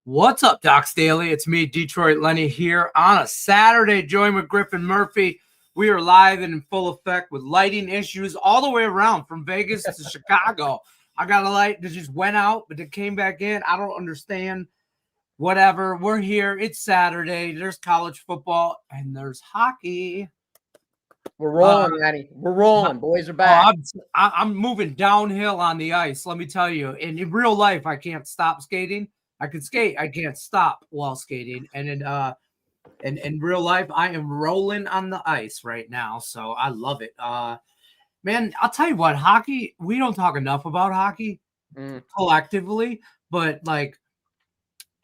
What's up, Docs Daily? It's me, Detroit Lenny, here on a Saturday, joined with Griffin Murphy. We are live and in full effect with lighting issues all the way around from Vegas to Chicago. I got a light that just went out, but it came back in. I don't understand. Whatever. We're here. It's Saturday. There's college football and there's hockey. We're rolling, Lenny. We're rolling. Boys are back. I'm moving downhill on the ice, let me tell you. And in real life, I can't stop skating. I can skate. I can't stop while skating. And in real life, I am rolling on the ice right now. So I love it. Man, I'll tell you what, hockey, we don't talk enough about hockey collectively, but like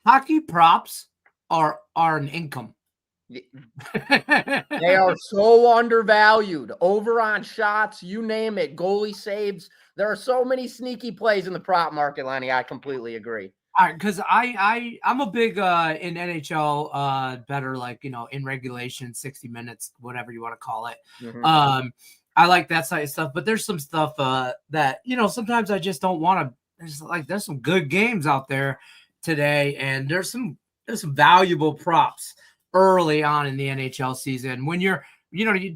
hockey props are an income. They are so undervalued. Over on shots, you name it, goalie saves. There are so many sneaky plays in the prop market, Lenny. I completely agree. All right, because I'm a big in NHL better, like, in regulation, 60 minutes, whatever you want to call it. I like that side of stuff, but there's some stuff that sometimes I just don't want to. There's some good games out there today, and there's some valuable props early on in the NHL season when you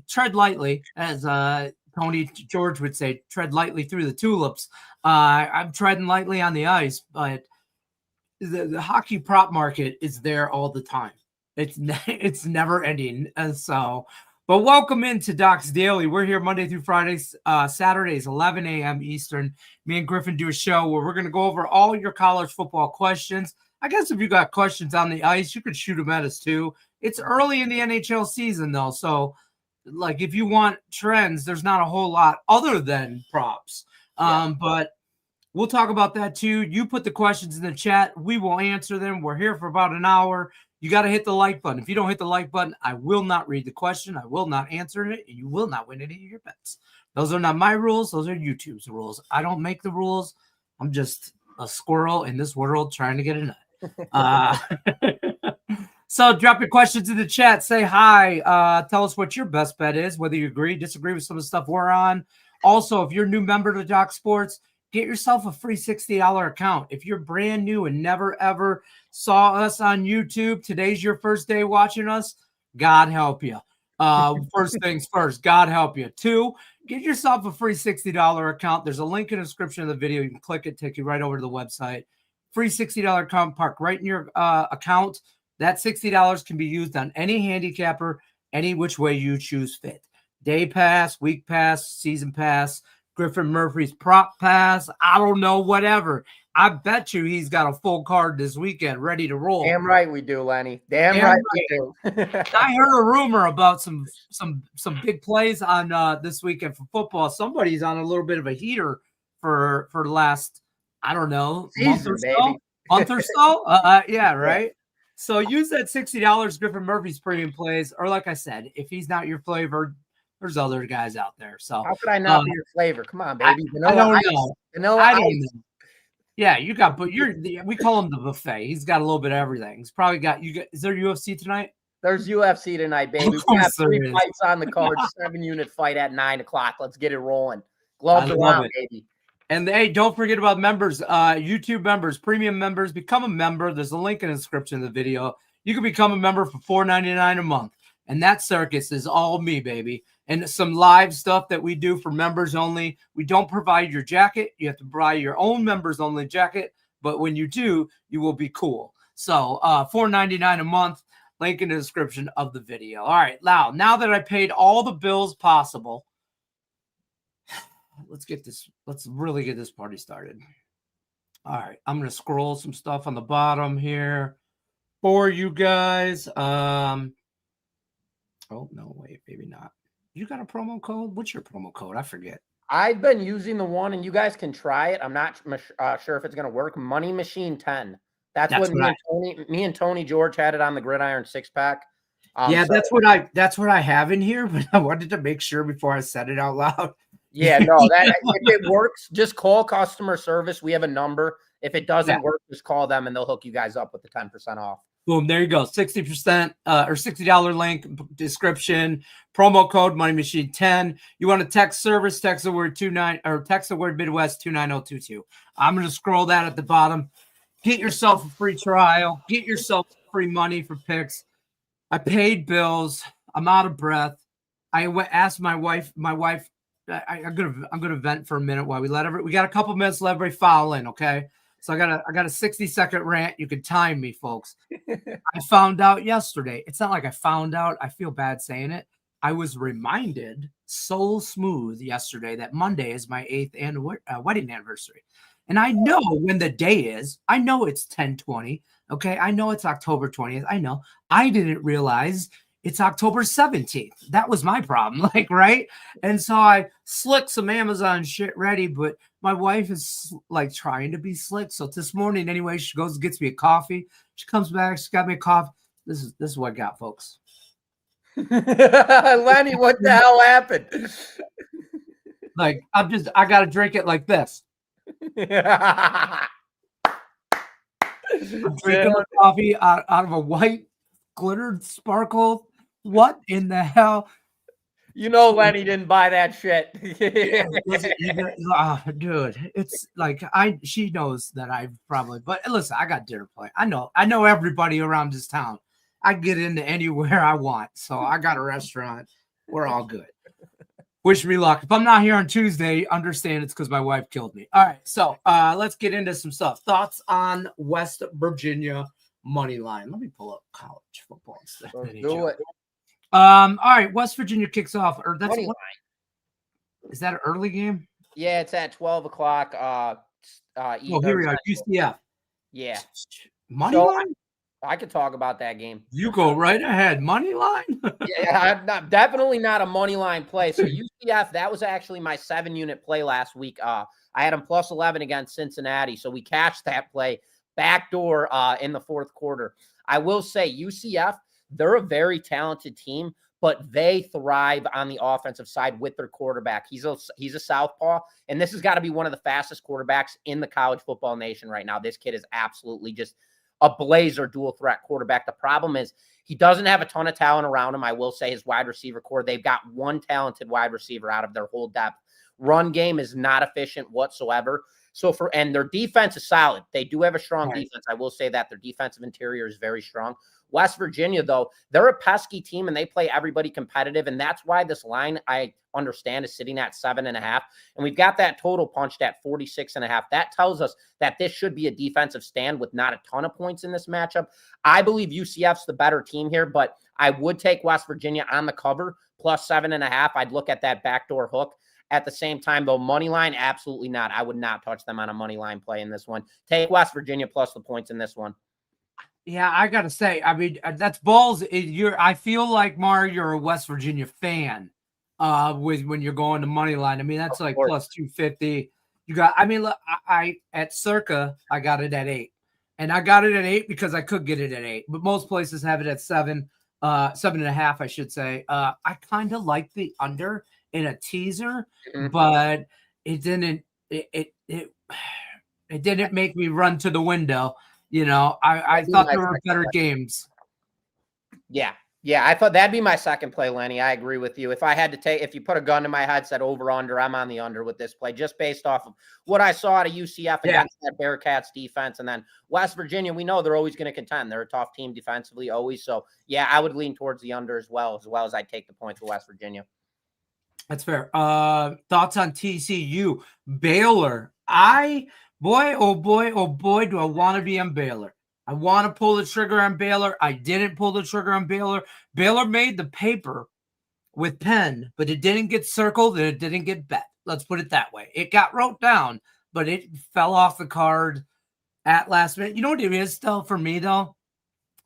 tread lightly, as Tony George would say, tread lightly through the tulips. I'm treading lightly on the ice, but the hockey prop market is there all the time. It's never ending. And so, but welcome into Docs Daily. We're here Monday through Fridays, Saturdays, 11 a.m. Eastern. Me and Griffin do a show where we're going to go over all your college football questions. I guess if you got questions on the ice, you could shoot them at us too. It's early in the NHL season though. So like if you want trends, there's not a whole lot other than props. But we'll talk about that too. You put the questions in the chat. We will answer them. We're here for about an hour. You got to hit the like button. If you don't hit the like button, I will not read the question. I will not answer it. And you will not win any of your bets. Those are not my rules. Those are YouTube's rules. I don't make the rules. I'm just a squirrel in this world trying to get a nut. So drop your questions in the chat. Say hi. Tell us what your best bet is, whether you agree, disagree with some of the stuff we're on. Also, if you're a new member to Doc Sports, get yourself a free $60 account. If you're brand new and never, ever saw us on YouTube, today's your first day watching us, God help you. First things first, God help you. 2, get yourself a free $60 account. There's a link in the description of the video. You can click it, take you right over to the website. Free $60 account, park right in your account. That $60 can be used on any handicapper, any which way you choose fit. Day pass, week pass, season pass, Griffin Murphy's prop pass, I don't know, whatever. I bet you he's got a full card this weekend ready to roll. Damn right we do, Lenny. Damn right we do. I heard a rumor about some big plays on this weekend for football. Somebody's on a little bit of a heater for the last, I don't know, month or so. Yeah, right. So use that $60 Griffin Murphy's premium plays, or like I said, if he's not your flavor, there's other guys out there. So how could I not be your flavor? Come on, baby. I don't know. I don't know. Yeah, we call him the buffet. He's got a little bit of everything. He's probably got is there UFC tonight? There's UFC tonight, baby. We got 3 fights on the card, 7-unit fight at 9 o'clock. Let's get it rolling. Gloves around, baby. And hey, don't forget about members, YouTube members, premium members. Become a member. There's a link in the description of the video. You can become a member for $4.99 a month. And that circus is all me, baby. And some live stuff that we do for members only. We don't provide your jacket. You have to buy your own members only jacket. But when you do, you will be cool. So $4.99 a month. Link in the description of the video. All right, now that I paid all the bills possible, let's really get this party started. All right, I'm going to scroll some stuff on the bottom here for you guys. Oh, no, wait, maybe not. You got a promo code? What's your promo code? I forget. I've been using the one, and you guys can try it. I'm not sure if it's going to work. Money Machine 10. That's what me and Tony George had it on the Gridiron 6-pack. That's what I have in here, but I wanted to make sure before I said it out loud. Yeah, no, if it works, just call customer service. We have a number. If it doesn't work, just call them and they'll hook you guys up with the 10% off. Boom, there you go. 60% or $60 link, description, promo code Money Machine 10. You want a text service, text the word text the word Midwest 29022. I'm going to scroll that at the bottom. Get yourself a free trial. Get yourself free money for picks. I paid bills. I'm out of breath. Asked my wife. I'm gonna vent for a minute while we we got a couple minutes. Let everybody file in, okay? So I got a 60-second rant. You can time me, folks. I found out yesterday. It's not like I found out. I feel bad saying it. I was reminded so smooth yesterday that Monday is my 8th wedding anniversary. And I know when the day is. I know it's 10/20. Okay. I know it's October 20th. I know. I didn't realize it's October 17th. That was my problem. Like, right. And so I slicked some Amazon shit ready, but my wife is like trying to be slick. So this morning, anyway, she goes and gets me a coffee. She comes back. She's got me a coffee. This is what I got, folks. Lenny, what the hell happened? Like, I got to drink it like this. I'm drinking my coffee out of a white glittered sparkle. What in the hell? You know, Lenny didn't buy that shit. Dude, it's like she knows that I probably, but listen, I got dinner play. I know everybody around this town. I get into anywhere I want. So I got a restaurant. We're all good. Wish me luck. If I'm not here on Tuesday, understand it's because my wife killed me. All right. So let's get into some stuff. Thoughts on West Virginia money line. Let me pull up college football stuff. Do it. All right. West Virginia kicks off. Or that's money line. Is that an early game? Yeah, it's at 12 o'clock. Here we are. UCF. Yeah. Money line? I could talk about that game. You go right ahead. Money line? Yeah, definitely not a money line play. So UCF, that was actually my 7-unit play last week. I had them plus 11 against Cincinnati. So we cashed that play backdoor in the fourth quarter. I will say UCF, they're a very talented team, but they thrive on the offensive side with their quarterback. He's a southpaw, and this has got to be one of the fastest quarterbacks in the college football nation right now. This kid is absolutely just a blazer dual threat quarterback. The problem is he doesn't have a ton of talent around him. I will say his wide receiver core, they've got one talented wide receiver out of their whole depth. Run game is not efficient whatsoever. And their defense is solid. They do have a strong defense. I will say that their defensive interior is very strong. West Virginia, though, they're a pesky team and they play everybody competitive. And that's why this line, I understand, is sitting at 7.5. And we've got that total punched at 46.5. That tells us that this should be a defensive stand with not a ton of points in this matchup. I believe UCF's the better team here, but I would take West Virginia on the cover plus 7.5. I'd look at that backdoor hook. At the same time, though, money line, absolutely not. I would not touch them on a money line play in this one. Take West Virginia plus the points in this one. Yeah, I gotta say, I mean, that's balls. I feel like you're a West Virginia fan. When you're going to money line, I mean, that's like plus 250. You got, I mean, look, I at Circa, I got it at 8, and I got it at 8 because I could get it at 8, but most places have it at 7, 7.5, I should say. I kind of like the under in a teaser, but it didn't. It didn't make me run to the window. You know, I thought there were better games. Yeah, I thought that'd be my second play, Lenny. I agree with you. If you put a gun to my head, said over under, I'm on the under with this play, just based off of what I saw at a UCF against that Bearcats defense. And then West Virginia, we know they're always going to contend. They're a tough team defensively, always. So yeah, I would lean towards the under as well as I'd take the points for West Virginia. That's fair. Thoughts on TCU? Baylor. Boy, oh boy, do I want to be on Baylor. I want to pull the trigger on Baylor. I didn't pull the trigger on Baylor. Baylor made the paper with pen, but it didn't get circled and it didn't get bet. Let's put it that way. It got wrote down, but it fell off the card at last minute. You know what it is still for me, though?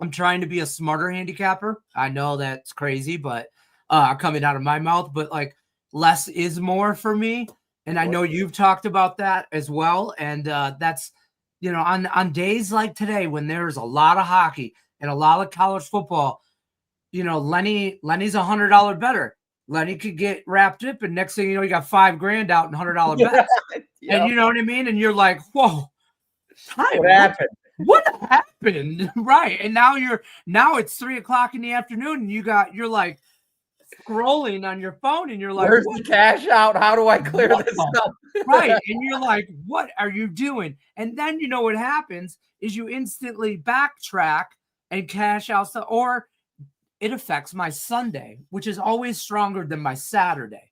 I'm trying to be a smarter handicapper. I know that's crazy, but coming out of my mouth, but like less is more for me. And I know you've talked about that as well. And that's, you know, on days like today, when there's a lot of hockey and a lot of college football, you know, Lenny's $100 better. Lenny could get wrapped up, and next thing you know, you got $5,000 out in $100 bets. And you know what I mean? And you're like, whoa, what happened? What happened? Right. And now it's 3:00 in the afternoon and you're like scrolling on your phone and you're like, where's the cash out? How do I clear this up? Right. And you're like, what are you doing? And then you know what happens is you instantly backtrack and cash out stuff, or it affects my Sunday, which is always stronger than my Saturday.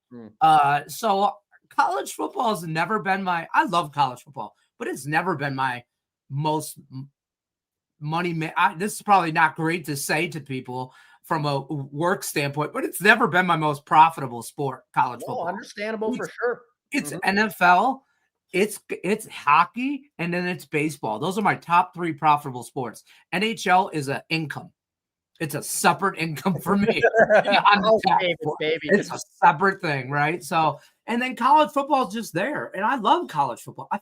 So college football has never been I love college football, but it's never been my most money. This is probably not great to say to people from a work standpoint, but it's never been my most profitable sport, college football. Understandable for sure. It's NFL, it's hockey, and then it's baseball. Those are my top 3 profitable sports. NHL is an income. It's a separate income for me. It's a separate thing, right? So, and then college football is just there. And I love college football. I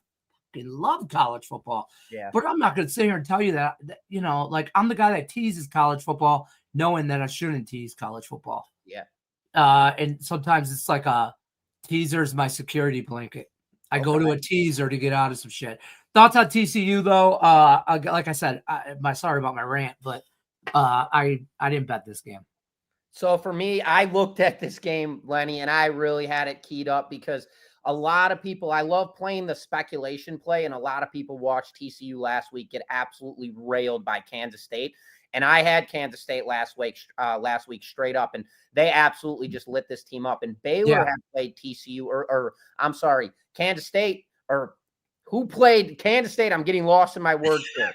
fucking love college football. Yeah. But I'm not going to sit here and tell you that, you know, like I'm the guy that teases college football, knowing that I shouldn't tease college football. Yeah. And sometimes it's like a teaser's my security blanket. I go to a teaser to get out of some shit. Thoughts on TCU though? Like I said, sorry about my rant, but I didn't bet this game. So for me, I looked at this game, Lenny, and I really had it keyed up because a lot of people, I love playing the speculation play, and a lot of people watched TCU last week get absolutely railed by Kansas State. And I had Kansas State last week straight up, and they absolutely just lit this team up. And Baylor had played TCU, or I'm sorry, Kansas State, or who played Kansas State? I'm getting lost in my words here.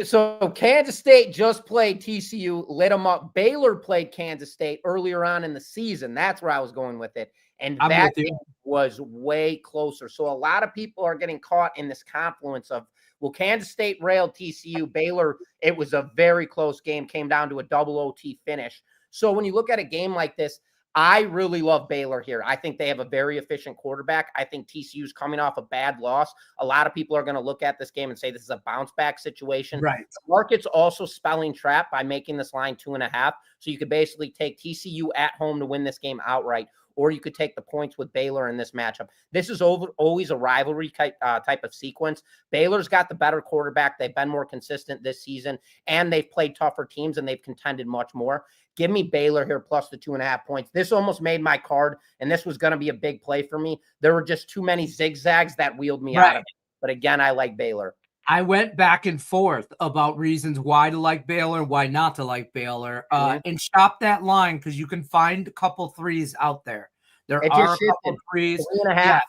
So Kansas State just played TCU, lit them up. Baylor played Kansas State earlier on in the season. That's where I was going with it. And that game was way closer. So a lot of people are getting caught in this confluence of, well, Kansas State railed TCU. Baylor, it was a very close game, came down to a double OT finish. So when you look at a game like this, I really love Baylor here. I think they have a very efficient quarterback. I think TCU's coming off a bad loss. A lot of people are going to look at this game and say this is a bounce back situation. Right. The market's also spelling trap by making this line 2.5. So you could basically take TCU at home to win this game outright, or you could take the points with Baylor in this matchup. This is always a rivalry type of sequence. Baylor's got the better quarterback. They've been more consistent this season, and they've played tougher teams, and they've contended much more. Give me Baylor here plus the 2.5 points. This almost made my card, and this was going to be a big play for me. There were just too many zigzags that wheeled me out of it. But again, I like Baylor. I went back and forth about reasons why to like Baylor and why not to like Baylor, and shop that line because you can find a couple threes out there. There are a couple threes. 3.5.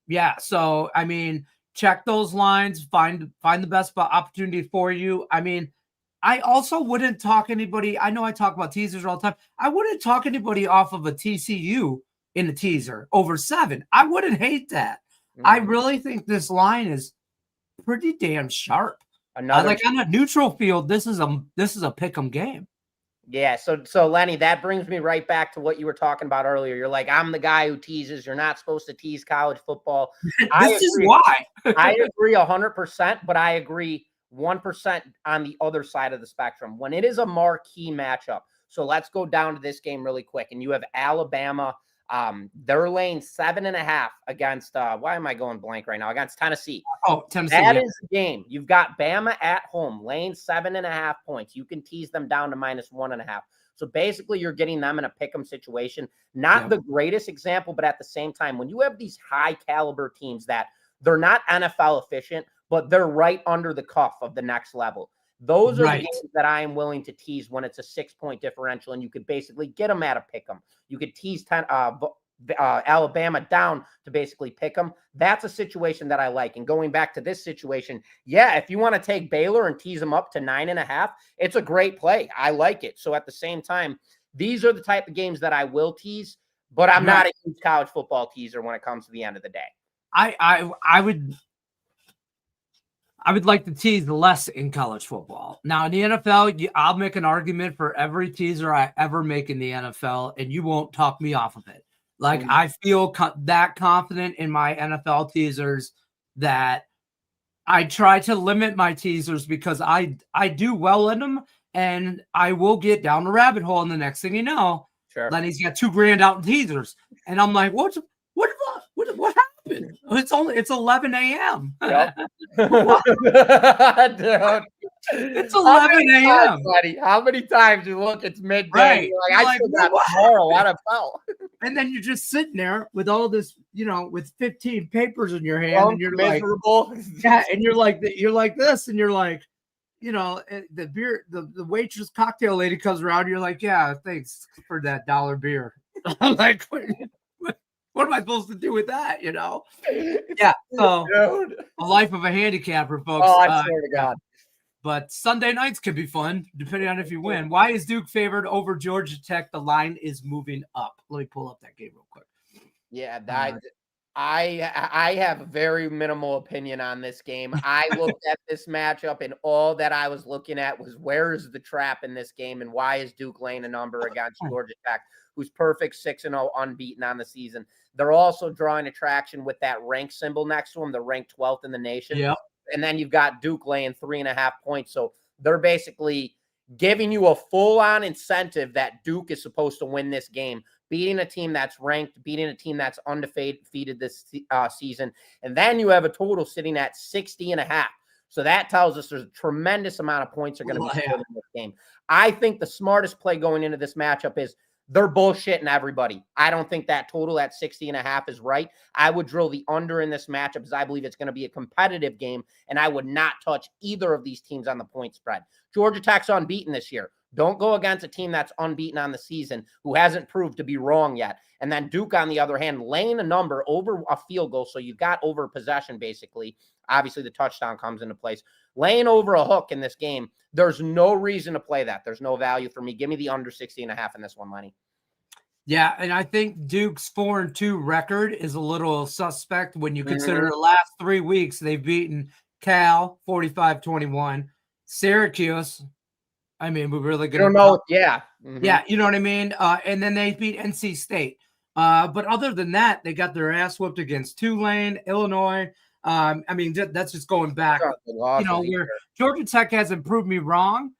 Yeah. So, I mean, check those lines, find the best opportunity for you. I mean, I also wouldn't talk anybody. I know I talk about teasers all the time. I wouldn't talk anybody off of a TCU in a teaser over 7. I wouldn't hate that. I really think this line is pretty damn sharp. Like on a neutral field, this is a pick 'em game. Yeah, so Lenny, that brings me right back to what you were talking about earlier. You're like, I'm the guy who teases. You're not supposed to tease college football. This is why. I agree 100%, but I agree 1% on the other side of the spectrum. When it is a marquee matchup, so let's go down to this game really quick, and you have Alabama. They're laying 7.5 against, why am I going blank right now? Against Tennessee. Oh, Tennessee. That is the game. You've got Bama at home, laying 7.5 points. You can tease them down to -1.5. So basically, you're getting them in a pick 'em situation. Not the greatest example, but at the same time, when you have these high caliber teams that they're not NFL efficient, but they're right under the cuff of the next level. Those are the games that I am willing to tease when it's a 6-point differential, and you could basically get them at a pick 'em. You could tease Alabama down to basically pick them. That's a situation that I like. And going back to this situation, if you want to take Baylor and tease them up to 9.5, it's a great play. I like it. So at the same time, these are the type of games that I will tease, but I'm not a huge college football teaser when it comes to the end of the day. I would like to tease less in college football. Now, in the NFL, I'll make an argument for every teaser I ever make in the NFL, and you won't talk me off of it. Like, I feel that confident in my NFL teasers that I try to limit my teasers because I do well in them, and I will get down the rabbit hole, and the next thing you know, Lenny's got $2,000 out in teasers. And I'm like, what happened? It's 11 a.m. Yep. It's 11 a.m. buddy. How many times you look? It's midday. Right. You're like, I still got tomorrow. What a fell. And then you're just sitting there with all this, with 15 papers in your hand, and you're miserable. yeah, and you're like this, and you're like, the waitress cocktail lady comes around, you're like, yeah, thanks for that $1 beer. I'm like, what am I supposed to do with that? Yeah. So Dude. a life of a handicapper, folks. Oh, I swear to God. But Sunday nights can be fun, depending on if you win. Why is Duke favored over Georgia Tech? The line is moving up. Let me pull up that game real quick. Yeah, I have a very minimal opinion on this game. I looked at this matchup, and all that I was looking at was where is the trap in this game, and why is Duke laying a number against Georgia Tech, who's perfect 6-0 unbeaten on the season. They're also drawing attraction with that rank symbol next to them, the ranked 12th in the nation. Yep. And then you've got Duke laying 3.5 points. So they're basically giving you a full-on incentive that Duke is supposed to win this game, beating a team that's ranked, beating a team that's undefeated this season. And then you have a total sitting at 60.5. So that tells us there's a tremendous amount of points are going to be scored in this game. I think the smartest play going into this matchup is they're bullshitting everybody. I don't think that total at 60.5 is right. I would drill the under in this matchup because I believe it's going to be a competitive game, and I would not touch either of these teams on the point spread. Georgia Tech's unbeaten this year. Don't go against a team that's unbeaten on the season who hasn't proved to be wrong yet. And then Duke, on the other hand, laying a number over a field goal. So you've got over possession, basically. Obviously, the touchdown comes into place. Laying over a hook in this game, there's no reason to play that. There's no value for me. Give me the under 60.5 in this one, Lenny. Yeah, and I think Duke's 4-2 record is a little suspect when you consider the last 3 weeks they've beaten Cal 45-21, Syracuse. I mean, we're really going to know. Yeah. Yeah, you know what I mean? And then they beat NC State. But other than that, they got their ass whooped against Tulane, Illinois. I mean, that's just going back, where Georgia Tech hasn't proved me wrong,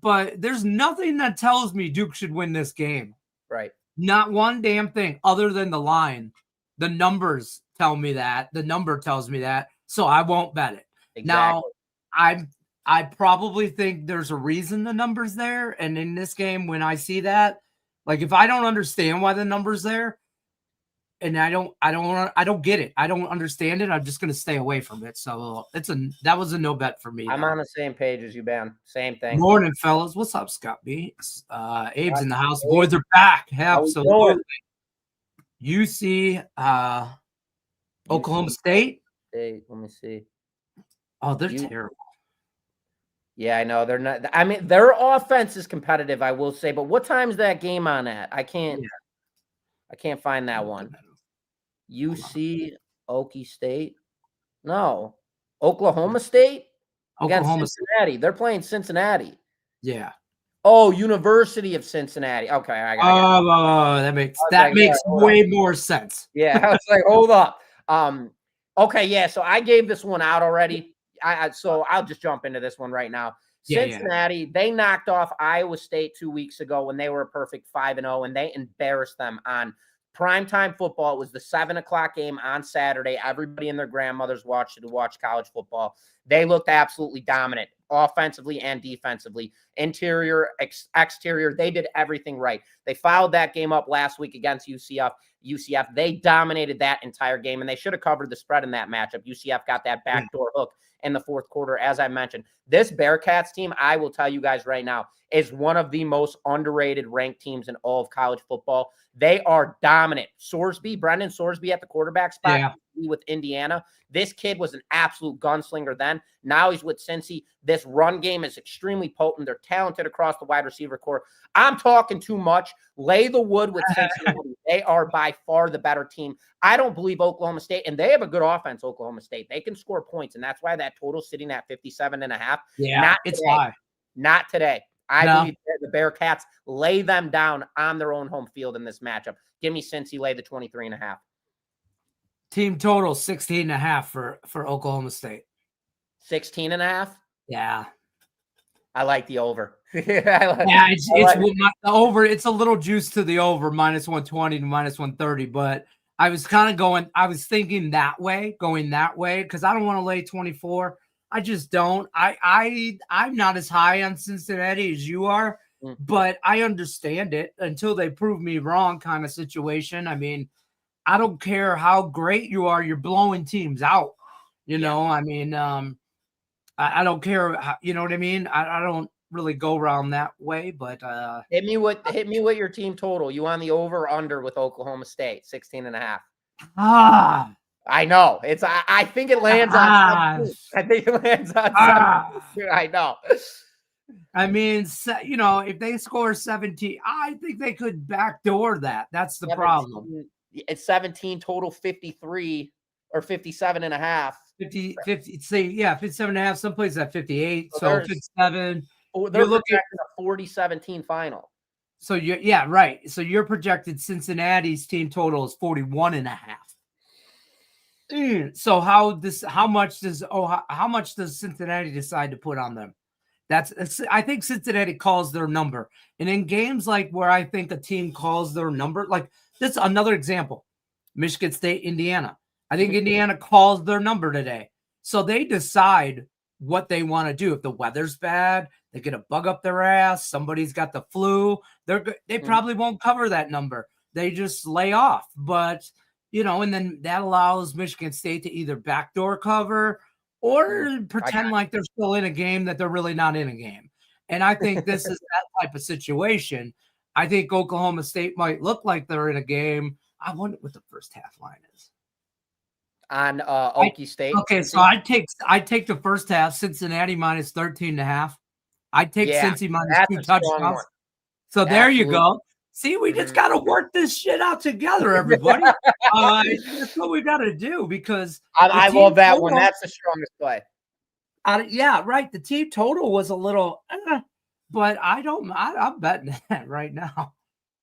but there's nothing that tells me Duke should win this game. Right. Not one damn thing other than the line. The numbers tell me that. The number tells me that. So I won't bet it. Exactly. Now, I probably think there's a reason the number's there. And in this game, when I see that, like if I don't understand why the number's there, and I don't get it, I don't understand it, I'm just gonna stay away from it. So that was a no bet for me. I'm on the same page as you, Ben. Same thing. Morning, fellas. What's up, Scott B? Abe's in the house. Boys are back. Absolutely. UC Oklahoma State. Let me see. Oh, they're terrible. Yeah, I know they're not. I mean, their offense is competitive, I will say. But what time is that game on at? I can't find that one. UC Okie State. No, Oklahoma State against Cincinnati. They're playing Cincinnati. Yeah. Oh, University of Cincinnati. Okay, I got it. Oh, that makes way more sense. Yeah, I was like, hold up. Okay, yeah. So I gave this one out already. So I'll just jump into this one right now. Cincinnati, they knocked off Iowa State 2 weeks ago when they were a perfect 5-0, and they embarrassed them on primetime football. It was the 7:00 game on Saturday. Everybody and their grandmothers watched it to watch college football. They looked absolutely dominant, offensively and defensively. Interior, exterior, they did everything right. They fouled that game up last week against UCF. They dominated that entire game, and they should have covered the spread in that matchup. UCF got that backdoor hook in the fourth quarter, as I mentioned. This Bearcats team, I will tell you guys right now, is one of the most underrated ranked teams in all of college football. They are dominant. Brendan Sorsby at the quarterback spot with Indiana. This kid was an absolute gunslinger then. Now he's with Cincy. This run game is extremely potent. They're talented across the wide receiver core. I'm talking too much. Lay the wood with Cincinnati. They are by far the better team. I don't believe Oklahoma State, and they have a good offense, Oklahoma State. They can score points, and that's why that total's sitting at 57.5. Yeah, it's high. Not today. I believe the Bearcats lay them down on their own home field in this matchup. Give me Cincy, lay the 23.5. Team total 16.5 for Oklahoma State. 16.5? Yeah. I like the over. The over. It's a little juice to the over, -120 to -130. But I was kind of going. I was thinking going that way because I don't want to lay 24. I just don't. I'm not as high on Cincinnati as you are, but I understand it until they prove me wrong kind of situation. I mean, I don't care how great you are, you're blowing teams out. You know, I mean, I don't care how, you know what I mean? I don't really go around that way, but hit me with your team total. You on the over or under with Oklahoma State, 16.5. I know. I think it lands on 17. I think it lands on 17. I know. I mean, you know, if they score 17, I think they could backdoor that. That's the problem. It's 17 total, 53 or 57.5. 50, say, yeah, 57.5. Some places at 58. So 57. They're looking at a 40-17 final. So yeah, right. So your projected Cincinnati's team total is 41.5. So how much does Cincinnati decide to put on them? I think Cincinnati calls their number. And in games like where I think a team calls their number, like this is another example. Michigan State, Indiana. I think Indiana calls their number today. So they decide what they want to do. If the weather's bad, they get a bug up their ass, somebody's got the flu, they probably won't cover that number. They just lay off. But you know, and then that allows Michigan State to either backdoor cover or pretend like they're still in a game that they're really not in a game. And I think this is that type of situation. I think Oklahoma State might look like they're in a game. I wonder what the first half line is. On Okie State. Okay, so I'd take the first half, Cincinnati minus 13.5. I'd take Cincy minus 2 touchdowns. So there you go. See, we just got to work this shit out together, everybody. That's what we got to do because I love that one. That's the strongest play. Yeah, right. The team total was a little, but I'm betting that right now.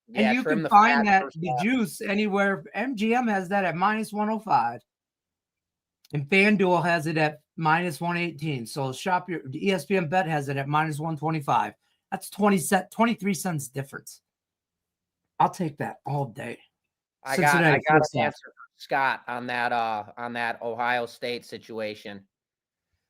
Yeah, and you can find that the juice anywhere. MGM has that at minus 105. And FanDuel has it at minus 118. So shop your ESPN bet has it at minus 125. That's 23 cents difference. I'll take that all day. I got an answer for Scott on that Ohio State situation.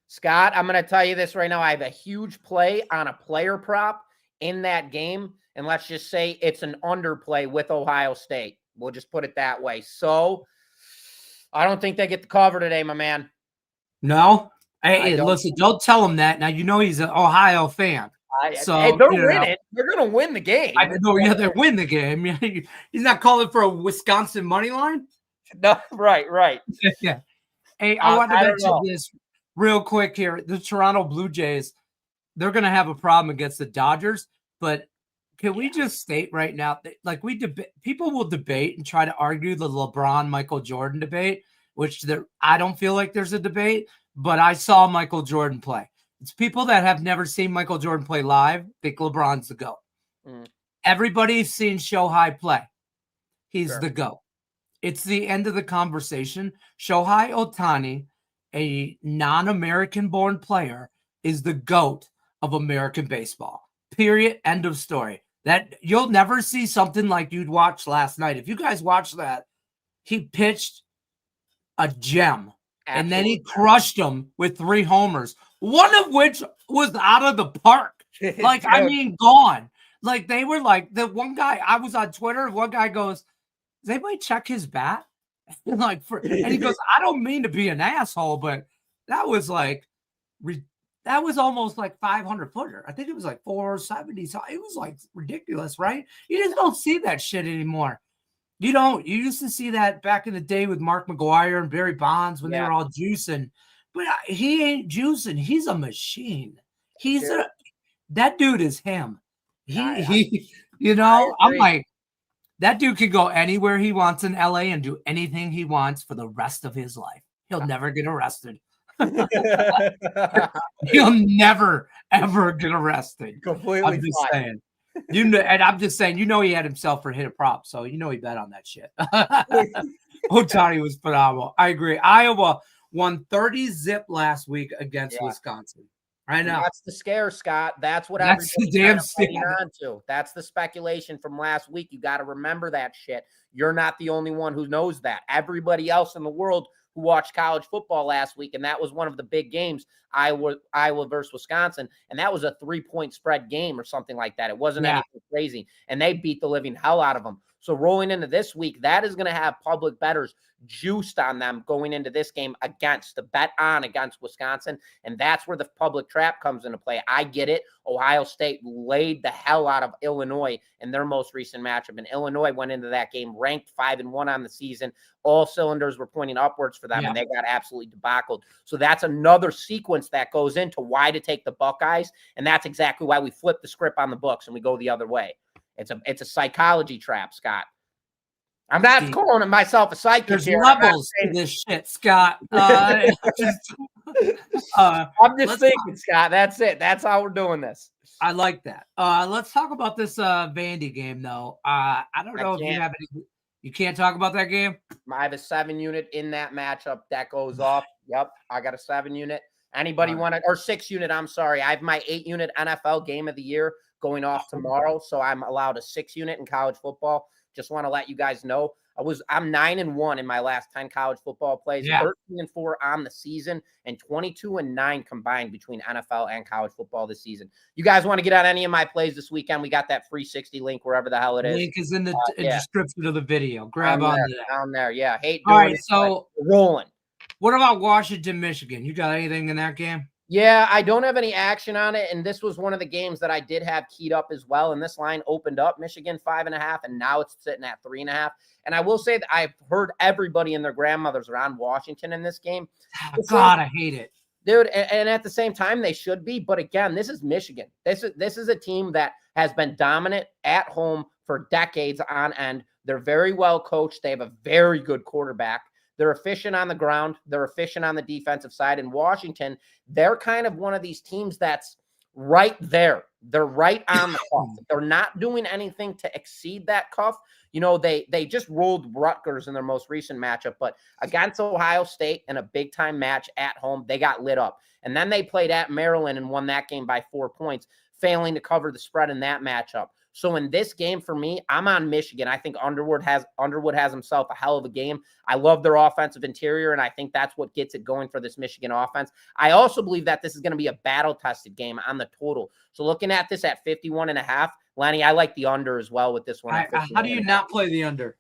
Scott, I'm going to tell you this right now. I have a huge play on a player prop in that game. And let's just say it's an underplay with Ohio State. We'll just put it that way. So I don't think they get the cover today, my man. No? Hey, listen, don't tell him that. Now, you know he's an Ohio fan. So they're winning. They're going to win the game. I know, yeah, they win the game. He's not calling for a Wisconsin money line? No, right. Yeah. Hey, I want to mention this real quick here. The Toronto Blue Jays, they're going to have a problem against the Dodgers, but can we just state right now, like people will debate and try to argue the LeBron Michael Jordan debate, which I don't feel like there's a debate, but I saw Michael Jordan play. It's people that have never seen Michael Jordan play live think LeBron's the GOAT. Everybody's seen Shohei play. He's the GOAT. It's the end of the conversation. Shohei Ohtani, a non-American born player, is the GOAT of American baseball. Period. End of story. That you'll never see something like you'd watch last night. If you guys watched that, he pitched a gem. Absolutely. And then he crushed them with 3 homers, one of which was out of the park. Like, I mean, gone. Like, they were like, the one guy, I was on Twitter, one guy goes, does anybody check his bat? And he goes, I don't mean to be an asshole, but that was like, that was almost like 500-footer. I think it was like 470. So it was like ridiculous, right? You just don't see that shit anymore. You don't. You used to see that back in the day with Mark McGwire and Barry Bonds when they were all juicing. But he ain't juicing. He's a machine. That dude is him. I'm like, that dude could go anywhere he wants in LA and do anything he wants for the rest of his life. He'll never get arrested. He'll never, ever get arrested. Completely. I'm just saying. And I'm just saying, he had himself for hit a prop, so he bet on that shit. Ohtani was phenomenal. I agree. Iowa won 30-0 last week against Wisconsin. Right now, that's the scare, Scott. That's what that's the damn scare. That's the speculation from last week. You got to remember that shit. You're not the only one who knows that. Everybody else in the world who watched college football last week, and that was one of the big games, Iowa versus Wisconsin, and that was a 3-point spread game or something like that. It wasn't anything crazy, and they beat the living hell out of them. So rolling into this week, that is going to have public bettors juiced on them going into this game against Wisconsin. And that's where the public trap comes into play. I get it. Ohio State laid the hell out of Illinois in their most recent matchup. And Illinois went into that game ranked 5-1 on the season. All cylinders were pointing upwards for them, and they got absolutely debacled. So that's another sequence that goes into why to take the Buckeyes. And that's exactly why we flip the script on the books and we go the other way. It's a psychology trap, Scott. I'm not calling myself a psychic. There's here. levels to this shit, Scott. I'm just thinking, Scott. That's it. That's how we're doing this. I like that. Let's talk about this Vandy game, though. I don't know if you have any. You can't talk about that game? I have a 7-unit in that matchup that goes off. Yep, I got a 7-unit. Anybody want it? Or 6-unit, I'm sorry. I have my 8-unit NFL game of the year going off tomorrow, so I'm allowed a 6-unit in college football. Just want to let you guys know. I'm 9-1 in my last 10 college football plays, 13-4 on the season, and 22-9 combined between NFL and college football this season. You guys want to get on any of my plays this weekend? We got that free 60 link wherever the hell it is. Link is in the description of the video. Grab on that. Down there, yeah. All right, so rolling. What about Washington, Michigan? You got anything in that game? Yeah, I don't have any action on it, and this was one of the games that I did have keyed up as well, and this line opened up Michigan 5.5, and now it's sitting at 3.5. And I will say that I've heard everybody and their grandmothers around Washington in this game. God, I hate it. Dude, and at the same time, they should be. But again, this is Michigan. This is a team that has been dominant at home for decades on end. They're very well coached. They have a very good quarterback. They're efficient on the ground. They're efficient on the defensive side. In Washington, they're kind of one of these teams that's right there. They're right on the cuff. They're not doing anything to exceed that cuff. You know, they just rolled Rutgers in their most recent matchup, but against Ohio State in a big-time match at home, they got lit up. And then they played at Maryland and won that game by 4 points, failing to cover the spread in that matchup. So in this game, for me, I'm on Michigan. I think Underwood has himself a hell of a game. I love their offensive interior, and I think that's what gets it going for this Michigan offense. I also believe that this is going to be a battle-tested game on the total. So looking at this at 51.5, Lenny, I like the under as well with this one. How do you not play the under?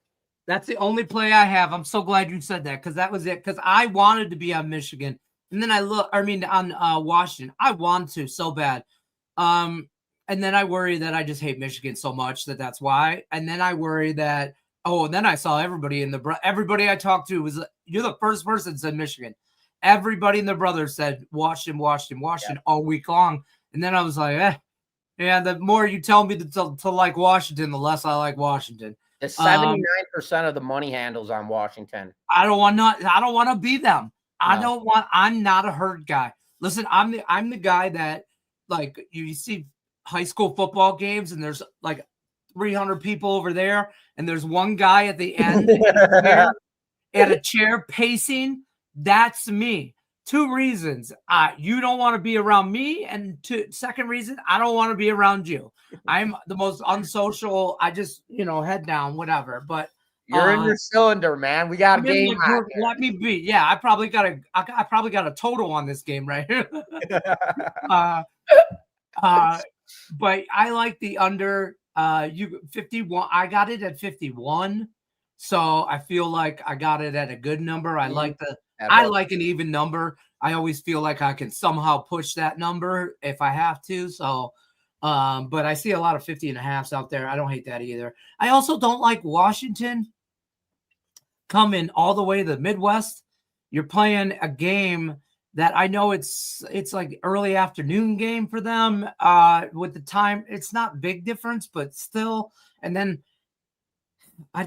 That's the only play I have. I'm so glad you said that because that was it. Because I wanted to be on Michigan, and then on Washington. I wanted to so bad. And then I worry that I just hate Michigan so much that's why. And then I worry that, and then I saw everybody everybody I talked to was, you're the first person that said Michigan. Everybody and their brother said Washington all week long. And then I was like, the more you tell me to like Washington, the less I like Washington. The 79% of the money handles on Washington. I don't want to be them. I'm not a herd guy. Listen, I'm the guy that, like, you see high school football games and there's like 300 people over there and there's one guy at the end at a chair pacing. That's me. 2 reasons. You don't want to be around me, and second reason, I don't want to be around you. I'm the most unsocial. I just, head down, whatever. But you're in your cylinder, man. We got a game. Let me be. Yeah, I probably got a total on this game right here. But I like the under 51. I got it at 51. So I feel like I got it at a good number. I like an even number. I always feel like I can somehow push that number if I have to. So, but I see a lot of 50.5s out there. I don't hate that either. I also don't like Washington coming all the way to the Midwest. You're playing a game that I know it's like early afternoon game for them with the time. It's not big difference, but still. And then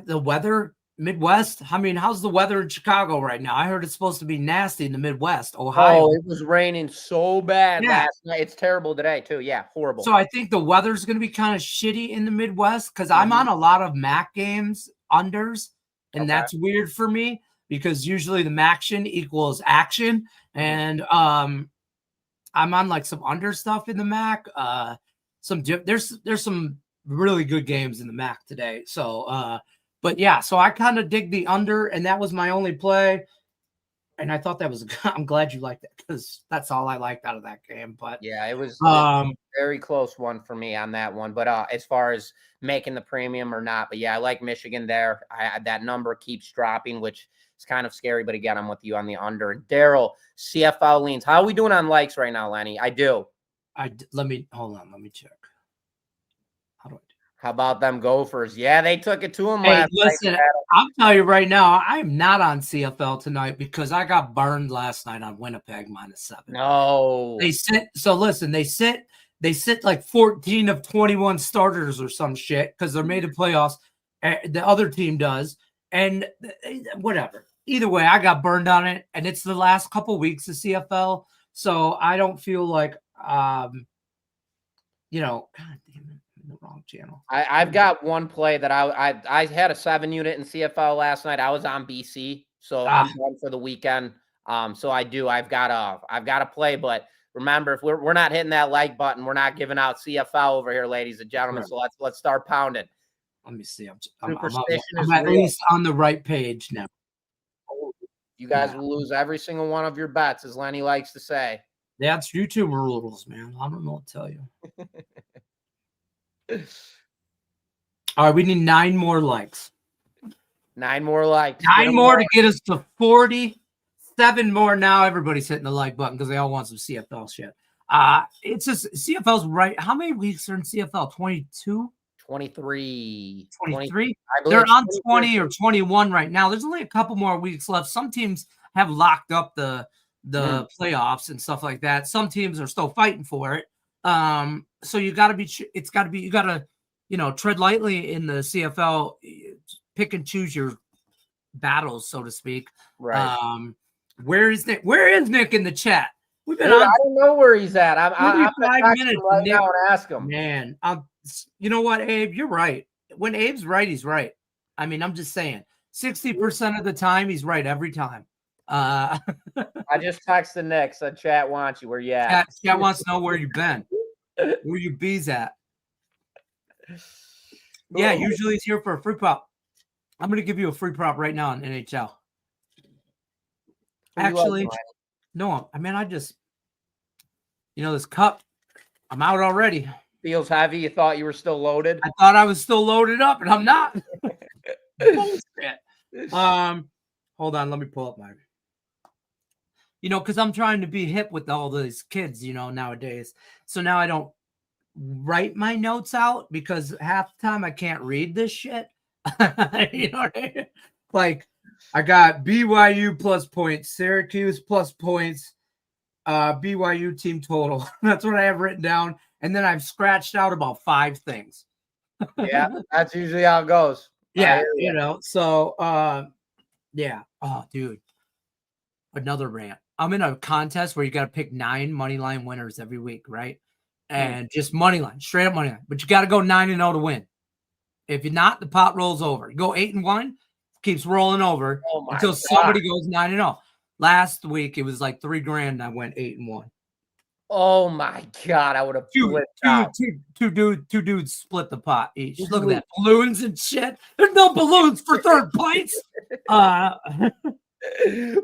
the weather, Midwest. I mean, how's the weather in Chicago right now? I heard it's supposed to be nasty in the Midwest, Ohio. Oh, it was raining so bad last night. It's terrible today too. Yeah, horrible. So I think the weather's going to be kind of shitty in the Midwest because I'm on a lot of MAC games unders, and that's weird for me because usually the MACtion equals action. And I'm on like some under stuff in the MAC. There's some really good games in the MAC today. So, but yeah, so I kind of dig the under, and that was my only play. And I thought that was I'm glad you liked it because that's all I liked out of that game. But yeah, it was a very close one for me on that one. But as far as making the premium or not, but yeah, I like Michigan there. That number keeps dropping, which is kind of scary. But again, I'm with you on the under. And Daryl, CFL leans. How are we doing on likes right now, Lenny? I do. Let me check. How do I do? How about them Gophers? Yeah, they took it to him Hey, last listen, night. I'll tell you right now, I am not on CFL tonight because I got burned last night on Winnipeg -7. No. They sit like 14 of 21 starters or some shit because they're made of playoffs. The other team does. And whatever. Either way, I got burned on it. And it's the last couple weeks of CFL. So I don't feel like, God damn it. The wrong channel. I've got one play that I had a 7-unit in CFL last night. I was on BC, so I'm done for the weekend. So I've got a play, but remember, if we're not hitting that like button, we're not giving out CFL over here, ladies and gentlemen. Right. So let's start pounding. Let me see. I'm at least on the right page now. You guys will lose every single one of your bets, as Lenny likes to say. That's YouTube rules, man. I don't know what to tell you. All right, we need 9 more likes. 9 more likes. 9 more to get us to 40. 7 more now. Everybody's hitting the like button because they all want some CFL shit. It's just CFL's right. How many weeks are in CFL? 22? 23. 23? They're on 20 or 21 right now. There's only a couple more weeks left. Some teams have locked up the playoffs and stuff like that. Some teams are still fighting for it. So you got to, tread lightly in the CFL, pick and choose your battles, so to speak. Right. Where is Nick? Where is Nick in the chat? We've been on. I don't know where he's at. I'm 5 minutes right now and ask him. Man, you know what, Abe? You're right. When Abe's right, he's right. I mean, I'm just saying, 60% of the time, he's right every time. I just texted Nick. Said chat wants you. Where you at? Chat wants to know where you've been. Where your bees at? Yeah, usually it's here for a free prop. I'm going to give you a free prop right now in NHL. Actually, no. I mean, I just, this cup, I'm out already. Feels heavy. You thought you were still loaded? I thought I was still loaded up, and I'm not. Bullshit. Hold on. Let me pull up my. Because I'm trying to be hip with all these kids, nowadays. So now I don't write my notes out because half the time I can't read this shit. You know what I mean? Like, I got BYU plus points, Syracuse plus points, BYU team total. That's what I have written down. And then I've scratched out about 5 things. Yeah, that's usually how it goes. Yeah, so, yeah. Oh, dude. Another rant. I'm in a contest where you got to pick 9 money line winners every week, right? And just money line, straight up money line. But you got to go 9-0 to win. If you're not, the pot rolls over. You go 8-1, keeps rolling over until somebody goes 9-0. Last week it was like $3,000 and I went 8-1. Oh my God, I would have two dudes split the pot each. Look at that. Balloons and shit. There's no balloons for third place.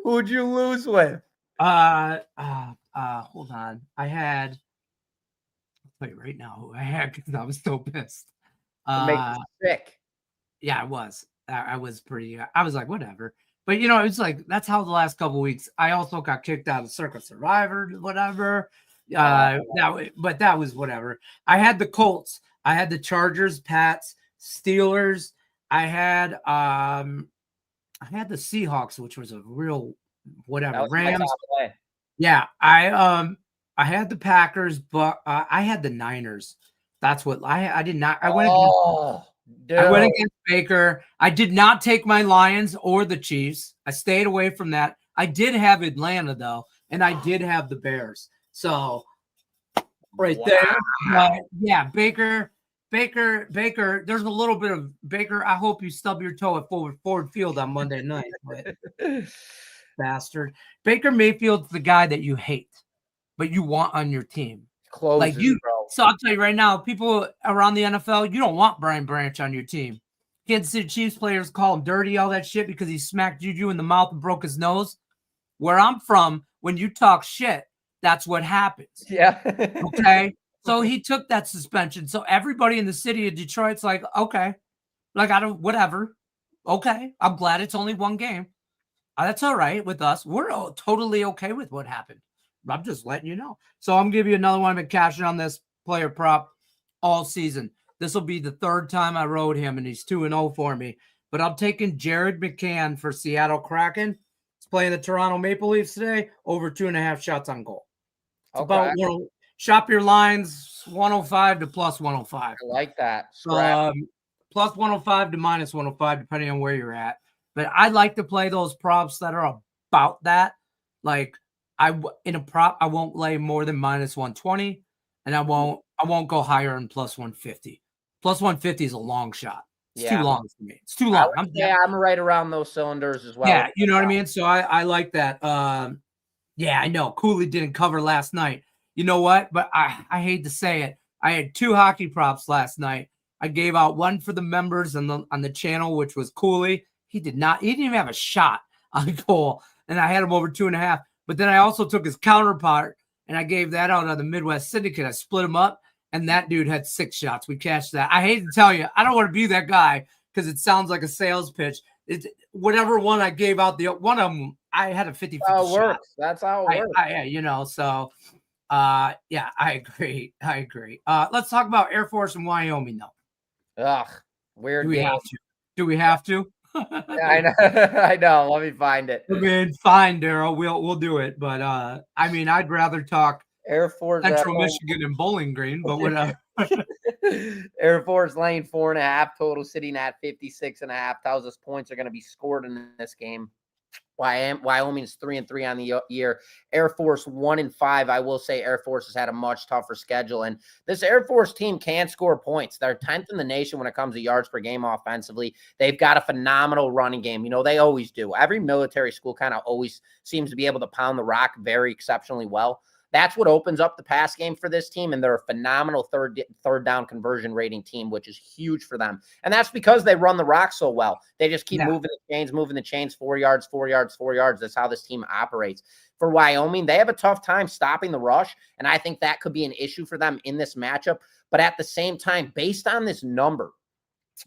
Who'd you lose with? Hold on. I had, I'll tell you right now who I had because I was so pissed. It makes you sick. Yeah, I was. I was like, whatever. But it's like that's how the last couple of weeks. I also got kicked out of Circuit Survivor, whatever. But that was whatever. I had the Colts, I had the Chargers, Pats, Steelers. I had the Seahawks, which was a real whatever. Rams. Yeah, I had the Packers, but I had the Niners. That's what I did not. I went against Baker. I did not take my Lions or the Chiefs. I stayed away from that. I did have Atlanta though, and I did have the Bears. So there, yeah, Baker. There's a little bit of Baker. I hope you stub your toe at Ford Field on Monday night, but bastard. Baker Mayfield's the guy that you hate, but you want on your team. Closes, bro. So I'll tell you right now, people around the NFL, you don't want Brian Branch on your team. Kansas City Chiefs players call him dirty, all that shit, because he smacked Juju in the mouth and broke his nose. Where I'm from, when you talk shit, that's what happens. Yeah. Okay. So he took that suspension. So everybody in the city of Detroit's like, okay, like I don't, whatever. Okay. I'm glad it's only one game. That's all right with us. We're totally okay with what happened. I'm just letting you know. So I'm giving you another one. I've been cashing on this player prop all season. This will be the third time I rode him, and he's 2-0 for me. But I'm taking Jared McCann for Seattle Kraken. He's playing the Toronto Maple Leafs today, over 2.5 shots on goal. It's about shop your lines 105 to plus 105. I like that. Plus 105 to minus 105, depending on where you're at. But I like to play those props that are about that. Like in a prop, I won't lay more than minus 120, and I won't go higher than plus 150. Plus 150 is a long shot. It's too long for me. It's too long. I'm right around those cylinders as well. Yeah, you know what I mean? So I like that. Yeah, I know. Cooley didn't cover last night. You know what? But I hate to say it. I had 2 hockey props last night. I gave out one for the members on the channel, which was Cooley. He didn't even have a shot on goal. And I had him over 2.5. But then I also took his counterpart and I gave that out on the Midwest Syndicate. I split him up, and that dude had 6 shots. We cashed that. I hate to tell you, I don't want to be that guy because it sounds like a sales pitch. Whatever one I gave out, the one of them, I had a 50-50 shot. That's how it works. So yeah, I agree. Let's talk about Air Force and Wyoming, though. Ugh, weird. Do we have to? I know. I know. Let me find it. I mean, fine, Daryl. We'll do it. But I mean, I'd rather talk Air Force Central Michigan and Bowling Green, but whatever. Air Force laying 4.5, total sitting at 56.5. Tells us points are going to be scored in this game. Wyoming's 3-3 on the year. Air Force 1-5. I will say Air Force has had a much tougher schedule, and this Air Force team can score points. They're 10th in the nation when it comes to yards per game offensively. They've got a phenomenal running game. You know, they always do. Every military school kind of always seems to be able to pound the rock very exceptionally well. That's what opens up the pass game for this team, and they're a phenomenal third down conversion rating team, which is huge for them. And that's because they run the rock so well. They just keep moving the chains, 4 yards, 4 yards, 4 yards. That's how this team operates. For Wyoming, they have a tough time stopping the rush, and I think that could be an issue for them in this matchup. But at the same time, based on this number,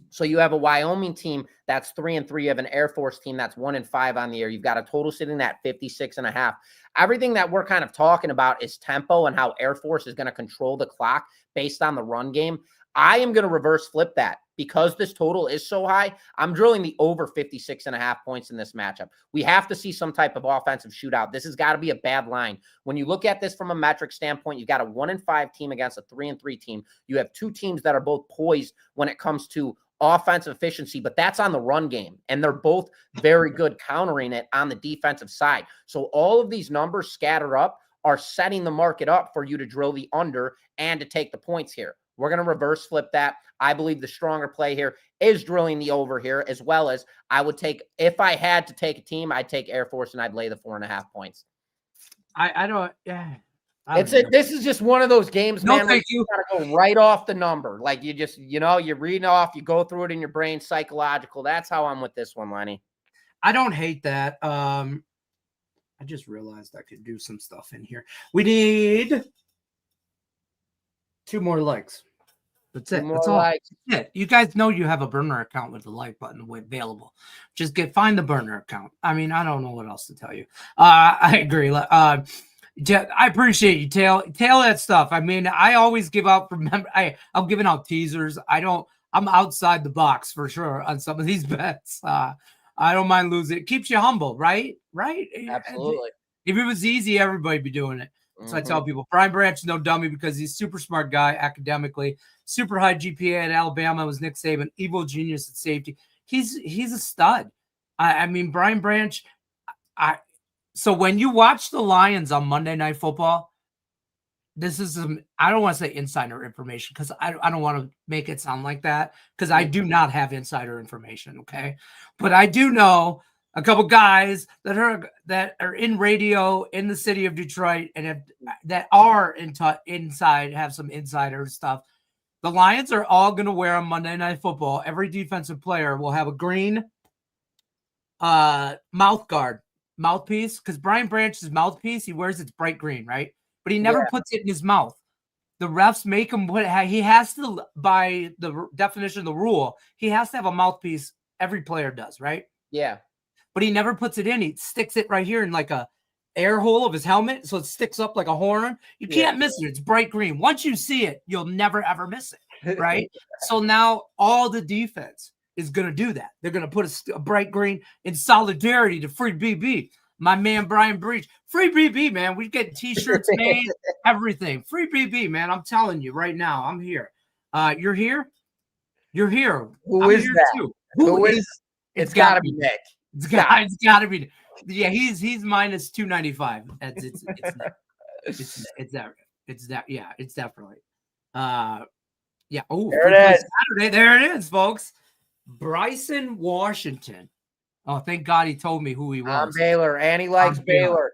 so you have a Wyoming team that's 3-3. You have an Air Force team that's 1-5 on the year. You've got a total sitting at 56.5. Everything that we're kind of talking about is tempo and how Air Force is going to control the clock based on the run game. I am going to reverse flip that because this total is so high. I'm drilling the over 56.5 points in this matchup. We have to see some type of offensive shootout. This has got to be a bad line. When you look at this from a metric standpoint, you've got a 1-5 team against a 3-3 team. You have 2 teams that are both poised when it comes to offensive efficiency, but that's on the run game. And they're both very good countering it on the defensive side. So all of these numbers scattered up are setting the market up for you to drill the under and to take the points here. We're going to reverse flip that. I believe the stronger play here is drilling the over here, as well as I would take, if I had to take a team, I'd take Air Force and I'd lay the 4.5 points. This is just one of those games, man. Thank you. Gotta go right off the number. Like you just, you're reading off, you go through it in your brain, psychological. That's how I'm with this one, Lenny. I don't hate that. I just realized I could do some stuff in here. We need 2 more likes. That's it. That's all. That's it. You guys know you have a burner account with the like button available. Just find the burner account. I mean, I don't know what else to tell you. I agree. I appreciate you, tail that stuff. I mean, I always give out. Remember, I'm giving out teasers. I'm outside the box for sure on some of these bets. I don't mind losing. It keeps you humble, right? Right? Absolutely. If it was easy, everybody'd be doing it. So I tell people, Brian Branch is no dummy because he's a super smart guy academically, super high GPA at Alabama, was Nick Saban, evil genius at safety. He's a stud. I mean, Brian Branch. So when you watch the Lions on Monday Night Football, this is I don't want to say insider information because I don't want to make it sound like that because I do not have insider information. Okay, but I do know a couple guys that are in radio in the city of Detroit and that are inside, have some insider stuff. The Lions are all going to wear on Monday Night Football. Every defensive player will have a green mouth guard mouthpiece, because Brian Branch's mouthpiece, he wears it's bright green, right? But he never puts it in his mouth. The refs make him put it. He has to, by the definition of the rule, he has to have a mouthpiece. Every player does, right? Yeah. But he never puts it in. He sticks it right here in like a air hole of his helmet, so it sticks up like a horn. You can't miss it. It's bright green. Once you see it, you'll never ever miss it, right? So now all the defense is going to do that. They're going to put a bright green in solidarity to Free BB. My man Brian Breach. Free BB, man. We get T-shirts made, everything. Free BB, man. I'm telling you right now, I'm here. You're here? You're here. Who is that? Too. Who is? It's got to be Nick. It's got to be. Yeah, he's minus 295. It's definitely. Yeah. Oh, there it is. Saturday. There it is, folks. Bryson Washington. Oh, thank God he told me who he was. I'm Baylor, and he likes Baylor.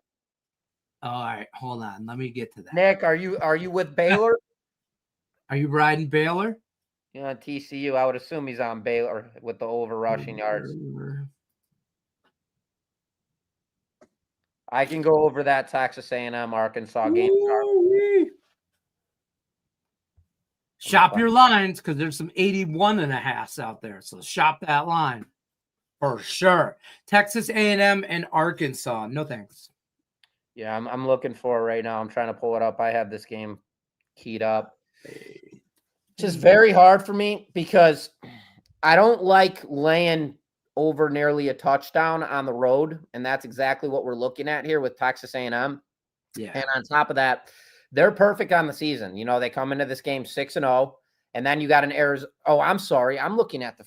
All right, hold on. Let me get to that. Nick, are you with Baylor? Are you riding Baylor? Yeah, on TCU. I would assume he's on Baylor with the over rushing yards. I can go over that Texas A&M Arkansas game. Shop your lines because there's some 81.5s out there. So shop that line for sure. Texas A&M and Arkansas. No thanks. Yeah, I'm looking for it right now. I'm trying to pull it up. I have this game keyed up. It's just very hard for me because I don't like laying over nearly a touchdown on the road, and that's exactly what we're looking at here with Texas A&M. Yeah. And on top of that, they're perfect on the season. You know, they come into this game 6-0, and then you got an Arizona. Oh, I'm sorry. I'm looking at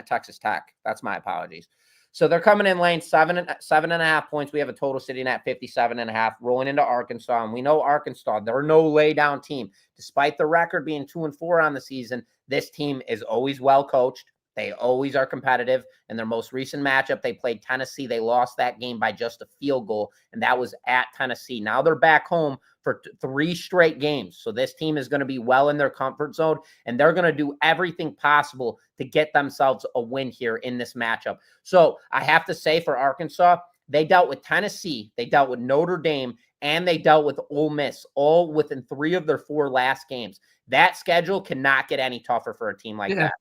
Texas Tech. That's my apologies. So they're coming in laying 7.5 points. We have a total sitting at 57.5, rolling into Arkansas. And we know Arkansas, they're no lay down team. Despite the record being 2-4 on the season, this team is always well coached. They always are competitive. In their most recent matchup, they played Tennessee. They lost that game by just a field goal, and that was at Tennessee. Now they're back home for 3 straight games. So this team is going to be well in their comfort zone, and they're going to do everything possible to get themselves a win here in this matchup. So I have to say for Arkansas, they dealt with Tennessee, they dealt with Notre Dame, and they dealt with Ole Miss, all within 3 of their 4 last games. That schedule cannot get any tougher for a team like that.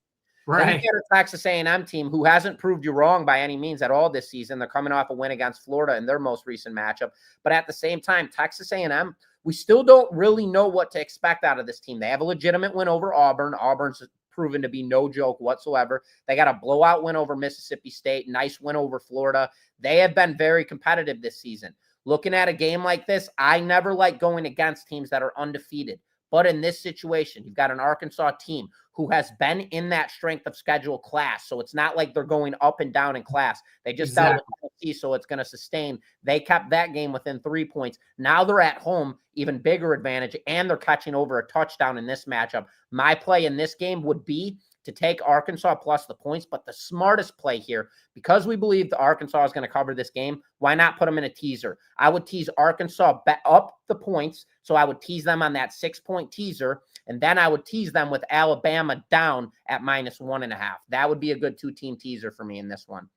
Right. Then you get a Texas A&M team who hasn't proved you wrong by any means at all this season. They're coming off a win against Florida in their most recent matchup. But at the same time, Texas A&M, we still don't really know what to expect out of this team. They have a legitimate win over Auburn. Auburn's proven to be no joke whatsoever. They got a blowout win over Mississippi State, nice win over Florida. They have been very competitive this season. Looking at a game like this, I never like going against teams that are undefeated. But in this situation, you've got an Arkansas team who has been in that strength of schedule class. So it's not like they're going up and down in class. They just dealt with Tennessee, so it's going to sustain. They kept that game within 3 points. Now they're at home, even bigger advantage, and they're catching over a touchdown in this matchup. My play in this game would be to take Arkansas plus the points, but the smartest play here, because we believe the Arkansas is going to cover this game, why not put them in a teaser? I would tease Arkansas up the points, so I would tease them on that 6-point teaser, and then I would tease them with Alabama down at -1.5. That would be a good 2-team teaser for me in this one.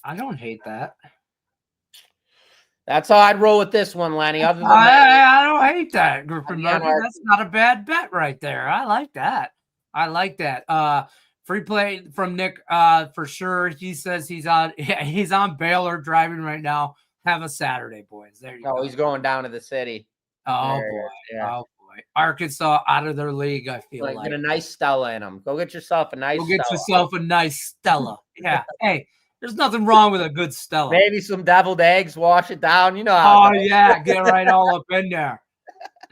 I don't hate that. That's how I'd roll with this one, Lenny. Other than I don't hate that, Griffin. That's not a bad bet right there. I like that. Free play from Nick for sure. He says he's on Baylor driving right now. Have a Saturday, boys. There you go. Oh, he's going down to the city. Oh boy. Yeah. Oh boy. Arkansas out of their league, I feel like. Get a nice Stella in them. Go get yourself a nice Stella. Yeah. Hey, there's nothing wrong with a good Stella. Maybe some deviled eggs, wash it down. You know how. Oh yeah, get right all up in there.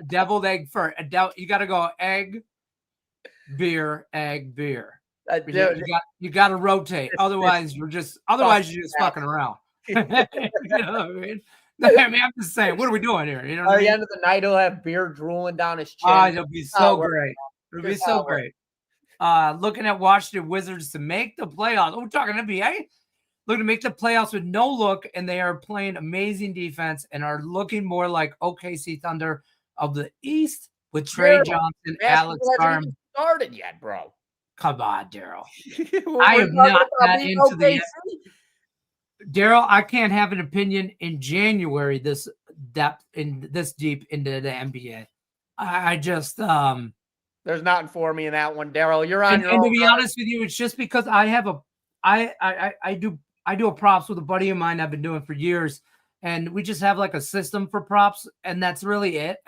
Deviled egg first. You got to go egg, beer, egg, beer. You got to rotate. Otherwise, you're just fucking around. You know what I mean? I'm just saying, what are we doing here? You know, at the end of the night, he'll have beer drooling down his chin. Oh, it'll be so great. It'll be so great. Looking at Washington Wizards to make the playoffs. We're talking NBA. Looking to make the playoffs with no look, and they are playing amazing defense and are looking more like OKC Thunder of the East with Trey Johnson, Alex Arm. Started yet, bro? Come on, Daryl. I am not that into the. Daryl, I can't have an opinion in January this deep into the NBA. I just there's nothing for me in that one, Daryl. You're on your own. And to be honest with you, it's just because I have I do a props with a buddy of mine I've been doing for years, and we just have like a system for props, and that's really it.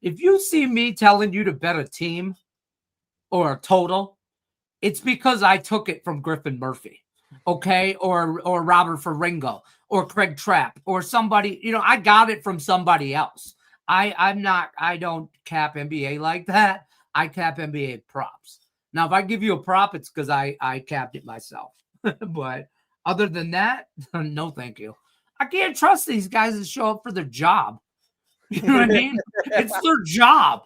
If you see me telling you to bet a team or a total, it's because I took it from Griffin Murphy, okay, or Robert Ferringo, or Craig Trapp, or somebody. I got it from somebody else. I don't cap NBA like that. I cap NBA props. Now, if I give you a prop, it's because I capped it myself. But other than that, no, thank you. I can't trust these guys to show up for their job. You know what I mean? It's their job.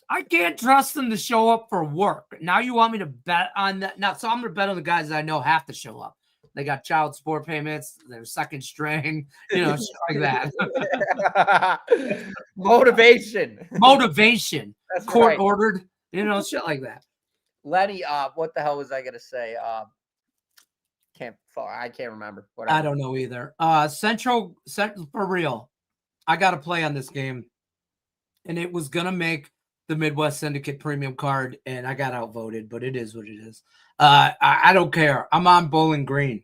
I can't trust them to show up for work. Now you want me to bet on that? Now, so I'm going to bet on the guys that I know have to show up. They got child support payments, they're second string, shit like that. Motivation. That's court right. ordered, shit like that. Lenny, what the hell was I gonna say? I can't remember. Whatever. I don't know either. Central for real. I got to play on this game, and it was gonna make the Midwest Syndicate Premium card, and I got outvoted, but it is what it is. I don't care. I'm on Bowling Green.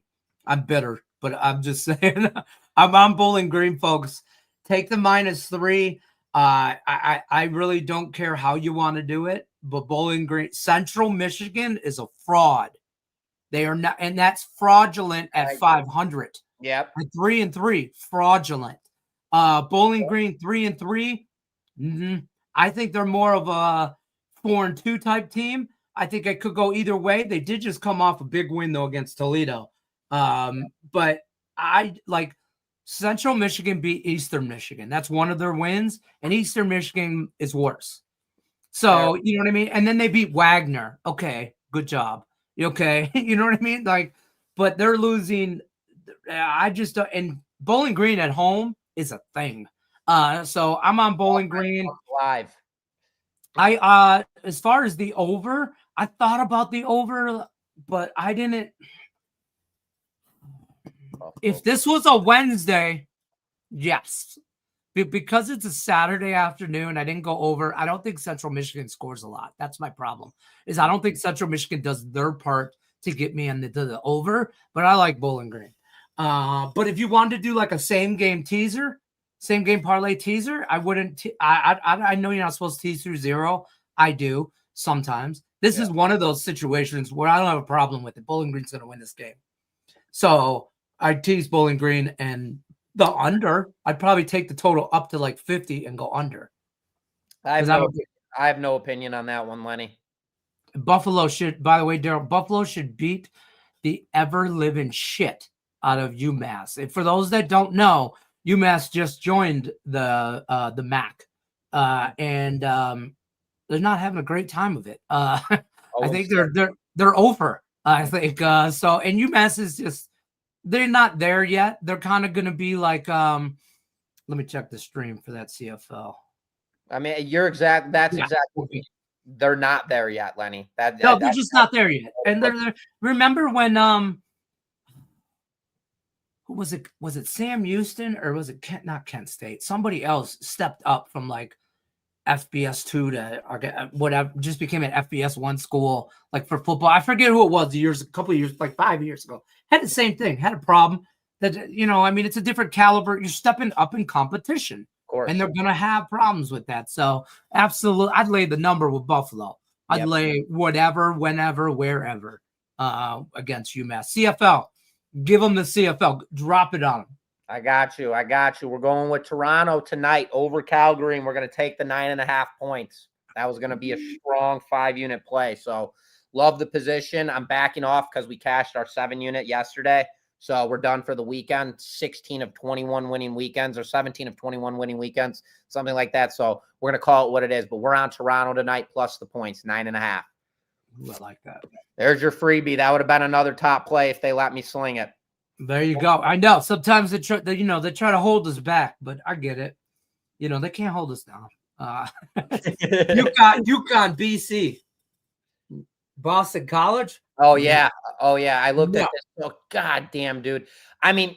I'm bitter, but I'm just saying I'm on Bowling Green, folks. Take the -3. I really don't care how you want to do it, but Bowling Green, Central Michigan is a fraud. They are not, and that's fraudulent at 500. Yep. At 3-3, fraudulent. Bowling Green 3-3. I think they're more of a 4-2 type team. I think it could go either way. They did just come off a big win though against Toledo. But I like Central Michigan beat Eastern Michigan. That's one of their wins, and Eastern Michigan is worse. So, you know what I mean? And then they beat Wagner. Okay, good job. Okay, you know what I mean? Like, but they're losing. I just and Bowling Green at home is a thing. So I'm on Bowling Green live. I as far as the over, I thought about the over, but I didn't. If this was a Wednesday, yes. Because it's a Saturday afternoon, I didn't go over. I don't think Central Michigan scores a lot. That's my problem. Is I don't think Central Michigan does their part to get me on the over, but I like Bowling Green. But if you wanted to do like a same game parlay teaser, I wouldn't. I know you're not supposed to tease through 0. I do sometimes. This is one of those situations where I don't have a problem with it. Bowling Green's going to win this game. So I tease Bowling Green and the under. I'd probably take the total up to like 50 and go under. I have no opinion on that one, Lenny. Buffalo should, by the way, Daryl, Buffalo should beat the ever-living shit out of UMass. And for those that don't know, UMass just joined the MAC, and they're not having a great time of it. I think they're over. I think so. And UMass is just. They're not there yet. They're kind of going to be like, let me check the stream for that CFL. I mean, exactly. They're not there yet, Lenny. They're just not there yet. And they're remember when, who was it? Was it Sam Houston or was it not Kent State? Somebody else stepped up from like FBS 2 to whatever, just became an FBS 1 school, like for football. I forget who it was a couple of years, like 5 years ago. Had the same thing, had a problem that, I mean, it's a different caliber. You're stepping up in competition, of course, and they're going to have problems with that. So absolutely, I'd lay the number with Buffalo. I'd lay whatever, whenever, wherever against UMass. CFL, give them the CFL. Drop it on them. I got you. We're going with Toronto tonight over Calgary, and we're going to take the 9.5 points. That was going to be a strong 5-unit play. So love the position. I'm backing off because we cashed our 7-unit yesterday. So we're done for the weekend. 16 of 21 winning weekends or 17 of 21 winning weekends, something like that. So we're going to call it what it is. But we're on Toronto tonight plus the points, 9.5. Ooh, I like that. There's your freebie. That would have been another top play if they let me sling it. There you go. I know sometimes they try to hold us back, but I get it. They can't hold us down. UConn, BC. Boston College? Oh yeah. Oh yeah. I looked No. at this. Oh god damn, dude. I mean,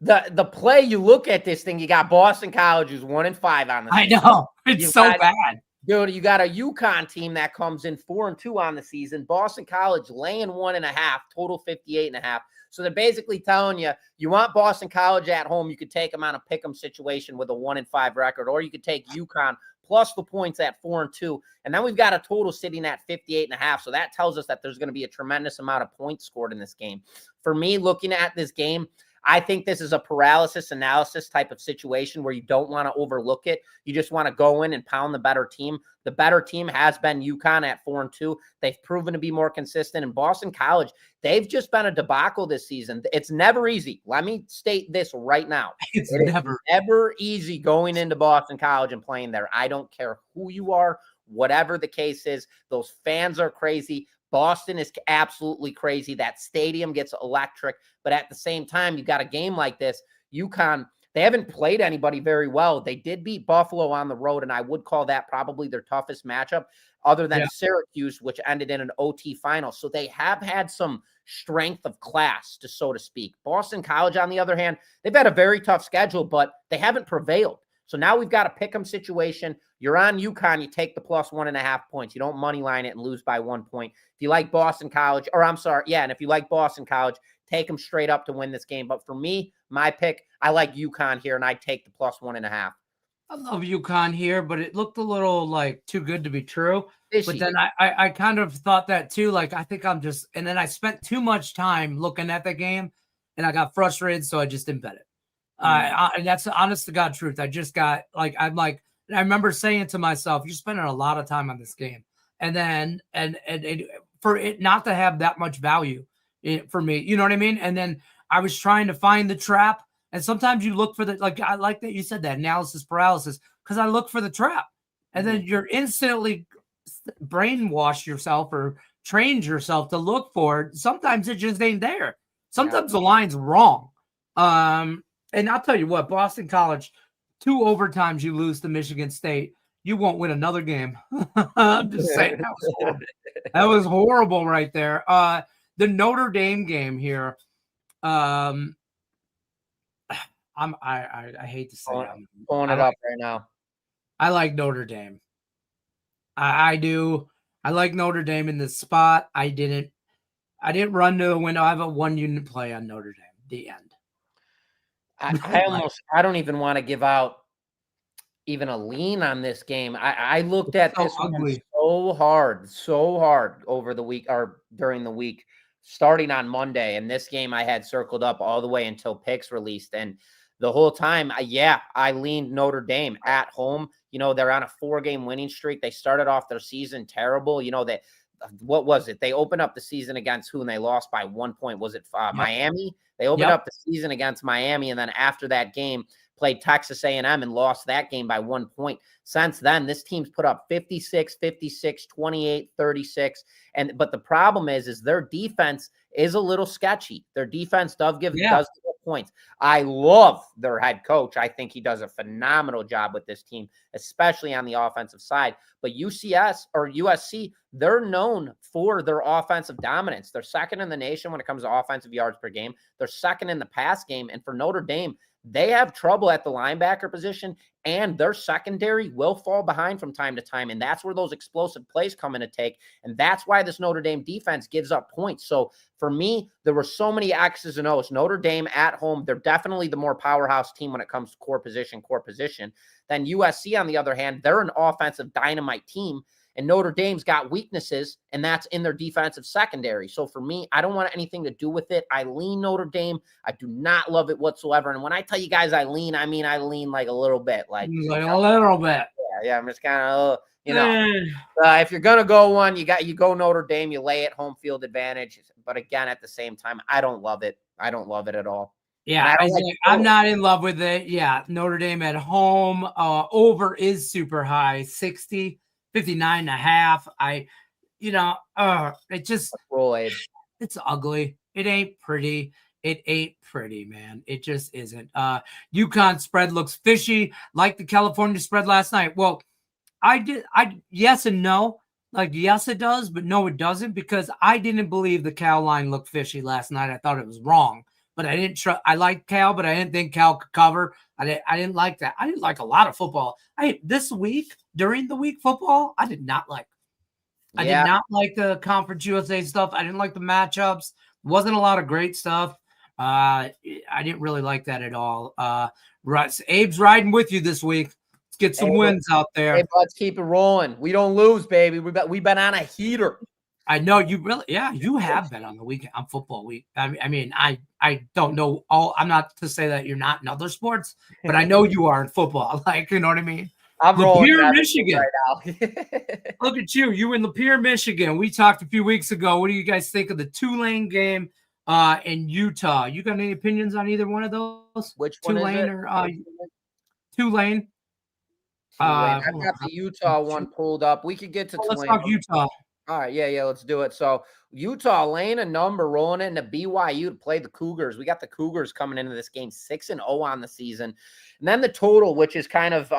the play, you look at this thing, you got Boston College who's 1-5 on the I season. know. It's You've so got, bad. dude, you got a UConn team that comes in 4-2 on the season. Boston College laying 1.5, total 58.5. So they're basically telling you, you want Boston College at home, you could take them on a pick 'em situation with a 1-5 record, or you could take UConn plus the points at 4-2. And then we've got a total sitting at 58.5. So that tells us that there's going to be a tremendous amount of points scored in this game. For me, looking at this game, I think this is a paralysis analysis type of situation where you don't want to overlook it. You just want to go in and pound the better team. The better team has been UConn at 4-2. They've proven to be more consistent. And Boston College, they've just been a debacle this season. It's never easy. Let me state this right now. It's It is never easy going into Boston College and playing there. I don't care who you are, whatever the case is. Those fans are crazy. Boston is absolutely crazy. That stadium gets electric. But at the same time, you got a game like this. UConn, they haven't played anybody very well. They did beat Buffalo on the road, and I would call that probably their toughest matchup other than Syracuse, which ended in an OT final. So they have had some strength of class, so to speak. Boston College, on the other hand, they've had a very tough schedule, but they haven't prevailed. So now we've got a pick 'em situation. You're on UConn, you take the plus 1.5 points. You don't money line it and lose by 1 point. If you like Boston College, or I'm sorry, yeah, and if you like Boston College, take them straight up to win this game. But for me, my pick, I like UConn here, and I'd take the plus 1.5. I love UConn here, but it looked a little like too good to be true. Fishy. But then I kind of thought that too. Like, I think I'm just, and then I spent too much time looking at the game and I got frustrated. So I just didn't bet it. And that's the honest to God truth. I just got like, I'm like, I remember saying to myself, you're spending a lot of time on this game. And then, and for it not to have that much value for me, you know what I mean? And then I was trying to find the trap. And sometimes you look for the, like, I like that you said that analysis paralysis, because I look for the trap. And then you're instantly brainwash yourself or trained yourself to look for it. Sometimes it just ain't there. Sometimes the line's wrong. And I'll tell you what, Boston College, 2 overtimes you lose to Michigan State, you won't win another game. I'm just saying that was horrible. That was horrible right there. The Notre Dame game here. I hate to say it. I'm pulling it up right now. I like Notre Dame. I do. I like Notre Dame in this spot. I didn't run to the window. I have a 1-unit play on Notre Dame. The end. I don't even want to give out even a lean on this game. I looked at this one so hard over the week or during the week, starting on Monday. And this game I had circled up all the way until picks released. And the whole time, I leaned Notre Dame at home. You know, they're on a 4-game winning streak. They started off their season terrible. You know, what was it? They opened up the season against who, and they lost by 1 point. Was it Miami? They opened up the season against Miami, and then after that game, played Texas A&M and lost that game by 1 point. Since then, this team's put up 56, 56, 28, 36. But the problem is their defense is a little sketchy. Their defense does give points. I love their head coach. I think he does a phenomenal job with this team, especially on the offensive side. But USC, they're known for their offensive dominance. They're second in the nation when it comes to offensive yards per game. They're second in the pass game. And for Notre Dame, they have trouble at the linebacker position, and their secondary will fall behind from time to time. And that's where those explosive plays come in to take. And that's why this Notre Dame defense gives up points. So for me, there were so many X's and O's. Notre Dame at home, they're definitely the more powerhouse team when it comes to core position. Then USC, on the other hand, they're an offensive dynamite team. And Notre Dame's got weaknesses, and that's in their defensive secondary. So for me, I don't want anything to do with it. I lean Notre Dame. I do not love it whatsoever. And when I tell you guys I lean, I mean I lean like a little bit. Like a little bit. Yeah, I'm just kind of, if you're going to go one, you go Notre Dame, you lay it, home field advantage. But again, at the same time, I don't love it. I don't love it at all. Yeah, I'm not in love with it. Yeah, Notre Dame at home. Over is super high, 60. 59.5. It just, it's ugly. It ain't pretty. It ain't pretty, man. It just isn't. UConn spread looks fishy, like the California spread last night. Well, yes and no. Like, yes, it does, but no, it doesn't, because I didn't believe the Cal line looked fishy last night. I thought it was wrong, but I didn't trust. I liked Cal, but I didn't think Cal could cover. I didn't like that. I didn't like a lot of football. This week, during the week football, I did not like. I did not like the Conference USA stuff. I didn't like the matchups. Wasn't a lot of great stuff. I didn't really like that at all. Abe's riding with you this week. Let's get some wins out there. Hey, let's keep it rolling. We don't lose, baby. We've been on a heater. I know you really, you have been on the weekend on football week. I mean, I don't know all. I'm not to say that you're not in other sports, but I know you are in football. Like, you know what I mean? I'm rolling Lapeer, Michigan. Right now. Look at you. You in Lapeer, Michigan. We talked a few weeks ago. What do you guys think of the Tulane game in Utah? You got any opinions on either one of those? Which one is it? Tulane. I've got the Utah one pulled up. We could get to Tulane. Let's talk Utah. All right, yeah, let's do it. So Utah laying a number, rolling it into BYU to play the Cougars. We got the Cougars coming into this game 6-0 on the season. And then the total, which is kind of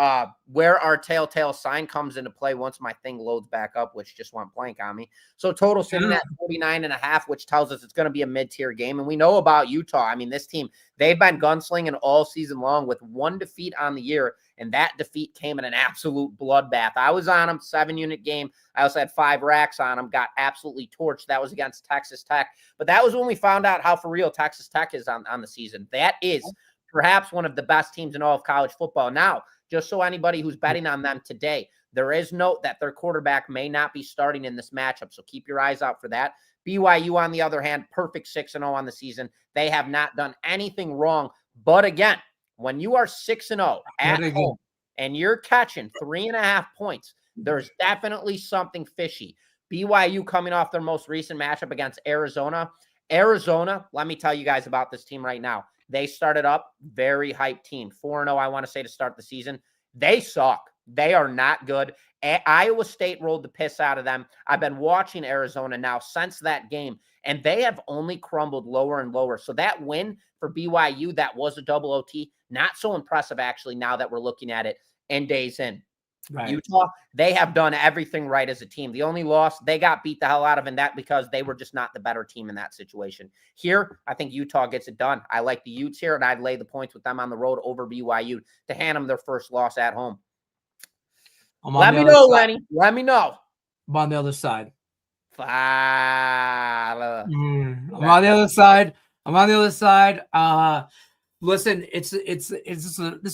where our telltale sign comes into play once my thing loads back up, which just went blank on me. So total sitting at 49.5, which tells us it's going to be a mid-tier game. And we know about Utah. I mean, this team, they've been gunslinging all season long with one defeat on the year, and that defeat came in an absolute bloodbath. I was on them, 7-unit game. I also had 5 racks on them, got absolutely torched. That was against Texas Tech. But that was when we found out how for real Texas Tech is on the season. That is perhaps one of the best teams in all of college football. Now, just so anybody who's betting on them today, there is note that their quarterback may not be starting in this matchup, so keep your eyes out for that. BYU, on the other hand, perfect 6-0 on the season. They have not done anything wrong. But again, when you are 6-0 at home and you're catching 3.5 points, there's definitely something fishy. BYU coming off their most recent matchup against Arizona. Arizona, let me tell you guys about this team right now. They started up very hyped team. 4-0, I want to say, to start the season. They suck. They are not good. Iowa State rolled the piss out of them. I've been watching Arizona now since that game, and they have only crumbled lower and lower. So that win for BYU, that was a double OT. Not so impressive, actually, now that we're looking at it in days in. Right. Utah, they have done everything right as a team. The only loss, they got beat the hell out of, and that because they were just not the better team in that situation. Here, I think Utah gets it done. I like the Utes here, and I'd lay the points with them on the road over BYU to hand them their first loss at home. Let me know, Lenny. Let me know. I'm on the other side. I'm on the other side. I'm on the other side. Listen, it's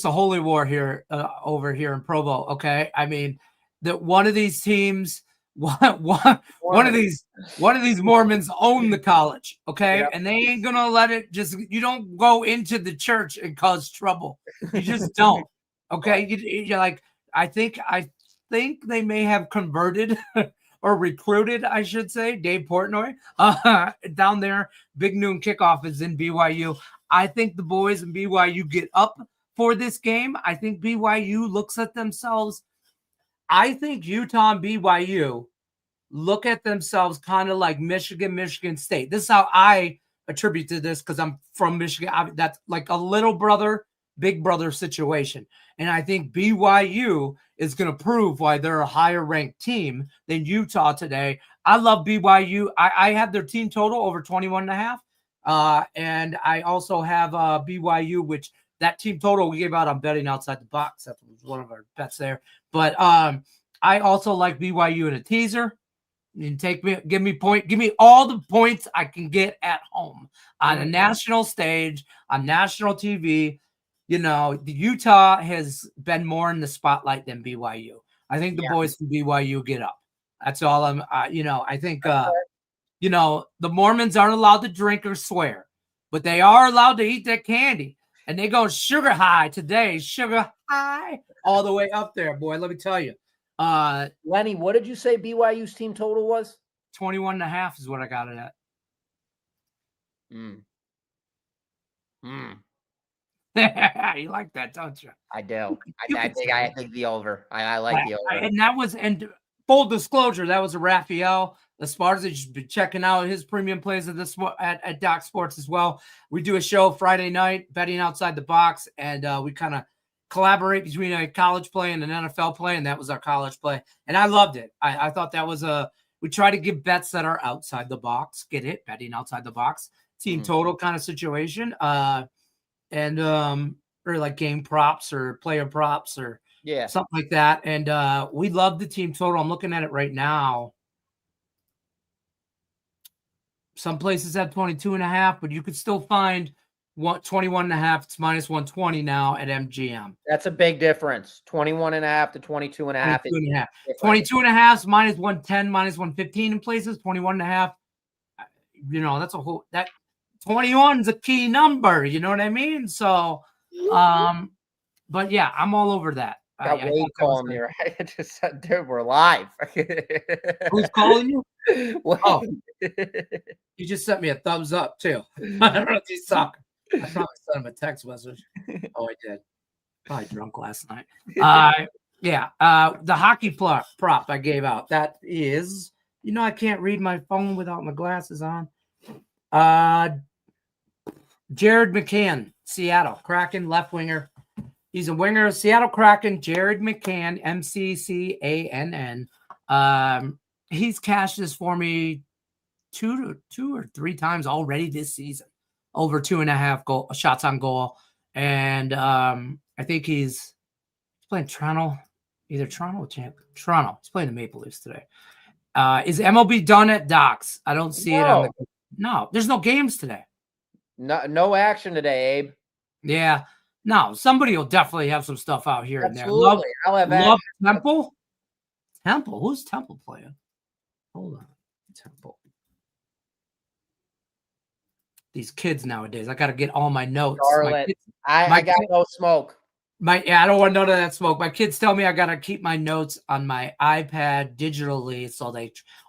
a holy war here over here in Provo. Okay, I mean that one of these teams, one of these Mormons own the college. Okay, and they ain't gonna let it just. You don't go into the church and cause trouble. You just don't. Okay, you're like I think they may have converted or recruited, I should say, Dave Portnoy down there. Big noon kickoff is in BYU. I think the boys in BYU get up for this game. I think BYU looks at themselves. I think Utah and BYU look at themselves kind of like Michigan State. This is how I attribute to this because I'm from Michigan. That's like a little brother, big brother situation. And I think BYU is going to prove why they're a higher ranked team than Utah today. I love BYU. I have their team total over 21.5. And I also have BYU, which that team total we gave out on betting outside the box. That was one of our bets there. But I also like BYU in a teaser. And give me all the points I can get at home on a national stage, on national TV. You know, the Utah has been more in the spotlight than BYU. I think the boys from BYU get up. That's all I'm. I think. The Mormons aren't allowed to drink or swear, but they are allowed to eat that candy. And they go sugar high today, sugar high, all the way up there, boy. Let me tell you. Lenny, what did you say BYU's team total was? 21.5 is what I got it at. You like that, don't you? I do. I think the over. I like the over. And full disclosure, that was a Raphael Esparza. You should be checking out his premium plays at Doc Sports as well. We do a show Friday night, betting outside the box, and we kind of collaborate between a college play and an NFL play, and that was our college play. And I loved it. I thought that was we try to give bets that are outside the box. Get it? Betting outside the box. Team total kind of situation. Or like game props or player props or something like that. And we love the team total. I'm looking at it right now. Some places have 22.5, but you could still find 21.5. It's minus 120 now at MGM. That's a big difference. 21.5 to 22.5. 22.5 is minus 110, minus 115 in places. 21.5. That's a whole, that 21 is a key number. You know what I mean? So, but yeah, I'm all over that. Got Wade calling me, right? I just said, dude, we're live. Who's calling you? Oh, you just sent me a thumbs up too. I don't know if he's talking. I probably sent him a text message. Oh, I did. Probably drunk last night. The hockey prop I gave out. That is, I can't read my phone without my glasses on. Jared McCann, Seattle Kraken left winger. He's a winger. Seattle Kraken, Jared McCann, McCann. He's cashed this for me two or three times already this season. Over 2.5 shots on goal. And I think he's playing Toronto, either Toronto or Tampa. Toronto. He's playing the Maple Leafs today. Is MLB done at Docs? I don't see it on the. No, there's no games today. No action today, Abe. Yeah. No, somebody will definitely have some stuff out here and there. I'll have love Temple. Temple. Who's Temple playing? Hold on. Temple. These kids nowadays. I got to get all my notes. Charlotte. I got no smoke. I don't want none of that smoke. My kids tell me I got to keep my notes on my iPad digitally. So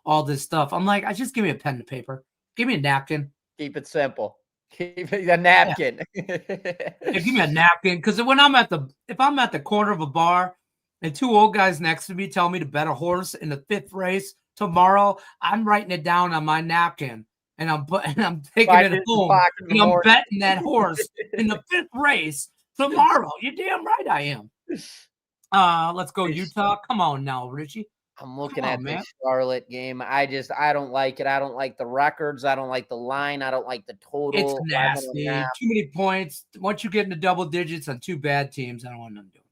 all this stuff. I'm like, just give me a pen and paper. Give me a napkin. Keep it simple. Keep it a napkin. Give me a napkin. Because when if I'm at the corner of a bar and two old guys next to me tell me to bet a horse in the 5th race tomorrow, I'm writing it down on my napkin. And I'm taking it home, and I'm betting that horse in the 5th race tomorrow. You're damn right I am. Let's go Utah. Come on now, Richie. I'm looking at the Charlotte game. I don't like it. I don't like the records. I don't like the line. I don't like the total. It's nasty. Too many points. Once you get into double digits on two bad teams, I don't want them doing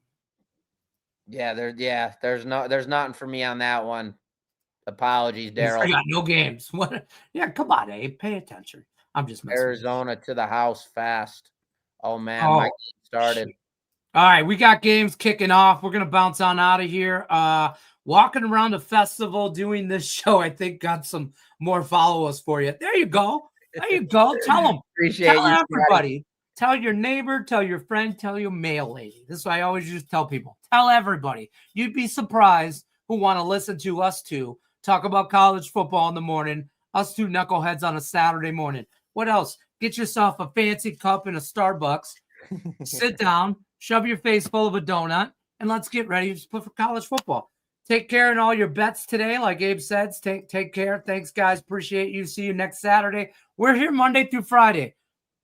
it. There's nothing for me on that one. Apologies, Daryl. I got no games. What? Yeah, come on, Abe. Pay attention. I'm just messing Arizona to the house fast. Oh man, my game started. All right, we got games kicking off. We're gonna bounce on out of here. Walking around the festival doing this show, I think got some more followers for you. There you go. There you go. Tell them. Tell everybody. Tell your neighbor, tell your friend, tell your mail lady. This is what I always just tell people. Tell everybody. You'd be surprised who want to listen to us two talk about college football in the morning, us two knuckleheads on a Saturday morning. What else? Get yourself a fancy cup in a Starbucks, sit down, shove your face full of a donut, and let's get ready for college football. Take care in all your bets today. Like Abe said, take care. Thanks, guys. Appreciate you. See you next Saturday. We're here Monday through Friday,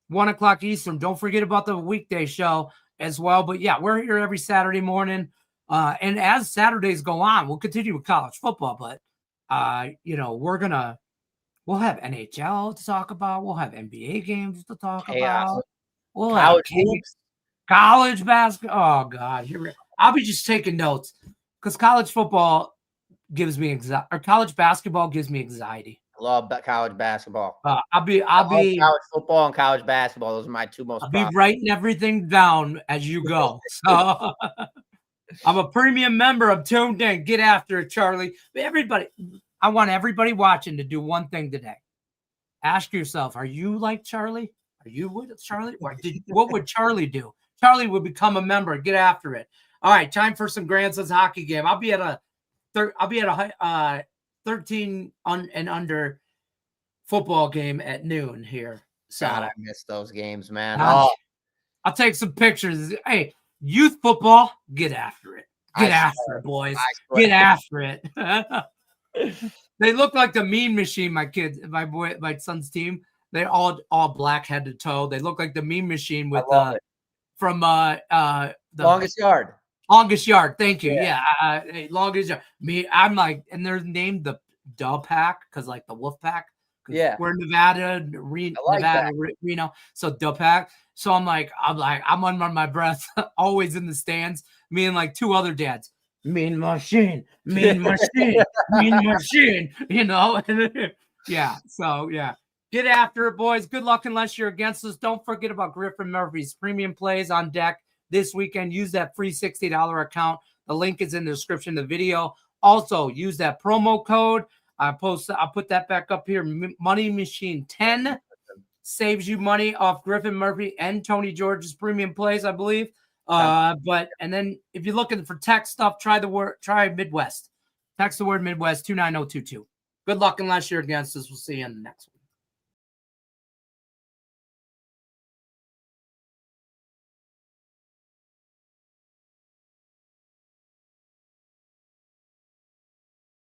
1 o'clock Eastern. Don't forget about the weekday show as well. But, yeah, we're here every Saturday morning. And as Saturdays go on, we'll continue with college football. But, we'll have NHL to talk about. We'll have NBA games to talk about. We'll have college basketball. Oh, God. I'll be just taking notes. Because college football gives me anxiety, or college basketball gives me anxiety. I love college basketball. I'll be college football and college basketball. Those are my two most. I'll be writing everything down as you go. So I'm a premium member. I'm tuned in. Get after it, Charlie. But everybody, I want everybody watching to do one thing today. Ask yourself: are you like Charlie? Are you with Charlie? Or what would Charlie do? Charlie would become a member. Get after it. All right, time for some Grandsons hockey game. I'll be at a 13 and under football game at noon here. So God, I miss those games, man. I'll take some pictures. Hey, youth football, get after it. Get after it, boys. Get after it. They look like the Mean Machine. My son's team. They're all black head to toe. They look like the Mean Machine with longest yard. Longest yard. Thank you. Yeah. Longest yard. I'm like, and they're named the Pack because like the Wolf Pack. Yeah. We're Nevada, Reno. So Pack. So I'm under my breath, always in the stands. Me and like two other dads. Mean machine. You know? Yeah. So yeah. Get after it, boys. Good luck unless you're against us. Don't forget about Griffin Murphy's premium plays on deck this weekend. Use that free $60 account. The link is in the description of the video. Also, use that promo code. I'll put that back up here. Money Machine 10 saves you money off Griffin Murphy and Tony George's premium plays, I believe. And then if you're looking for tech stuff, try Midwest. Text the word Midwest 29022. Good luck unless you're against us. We'll see you in the next one.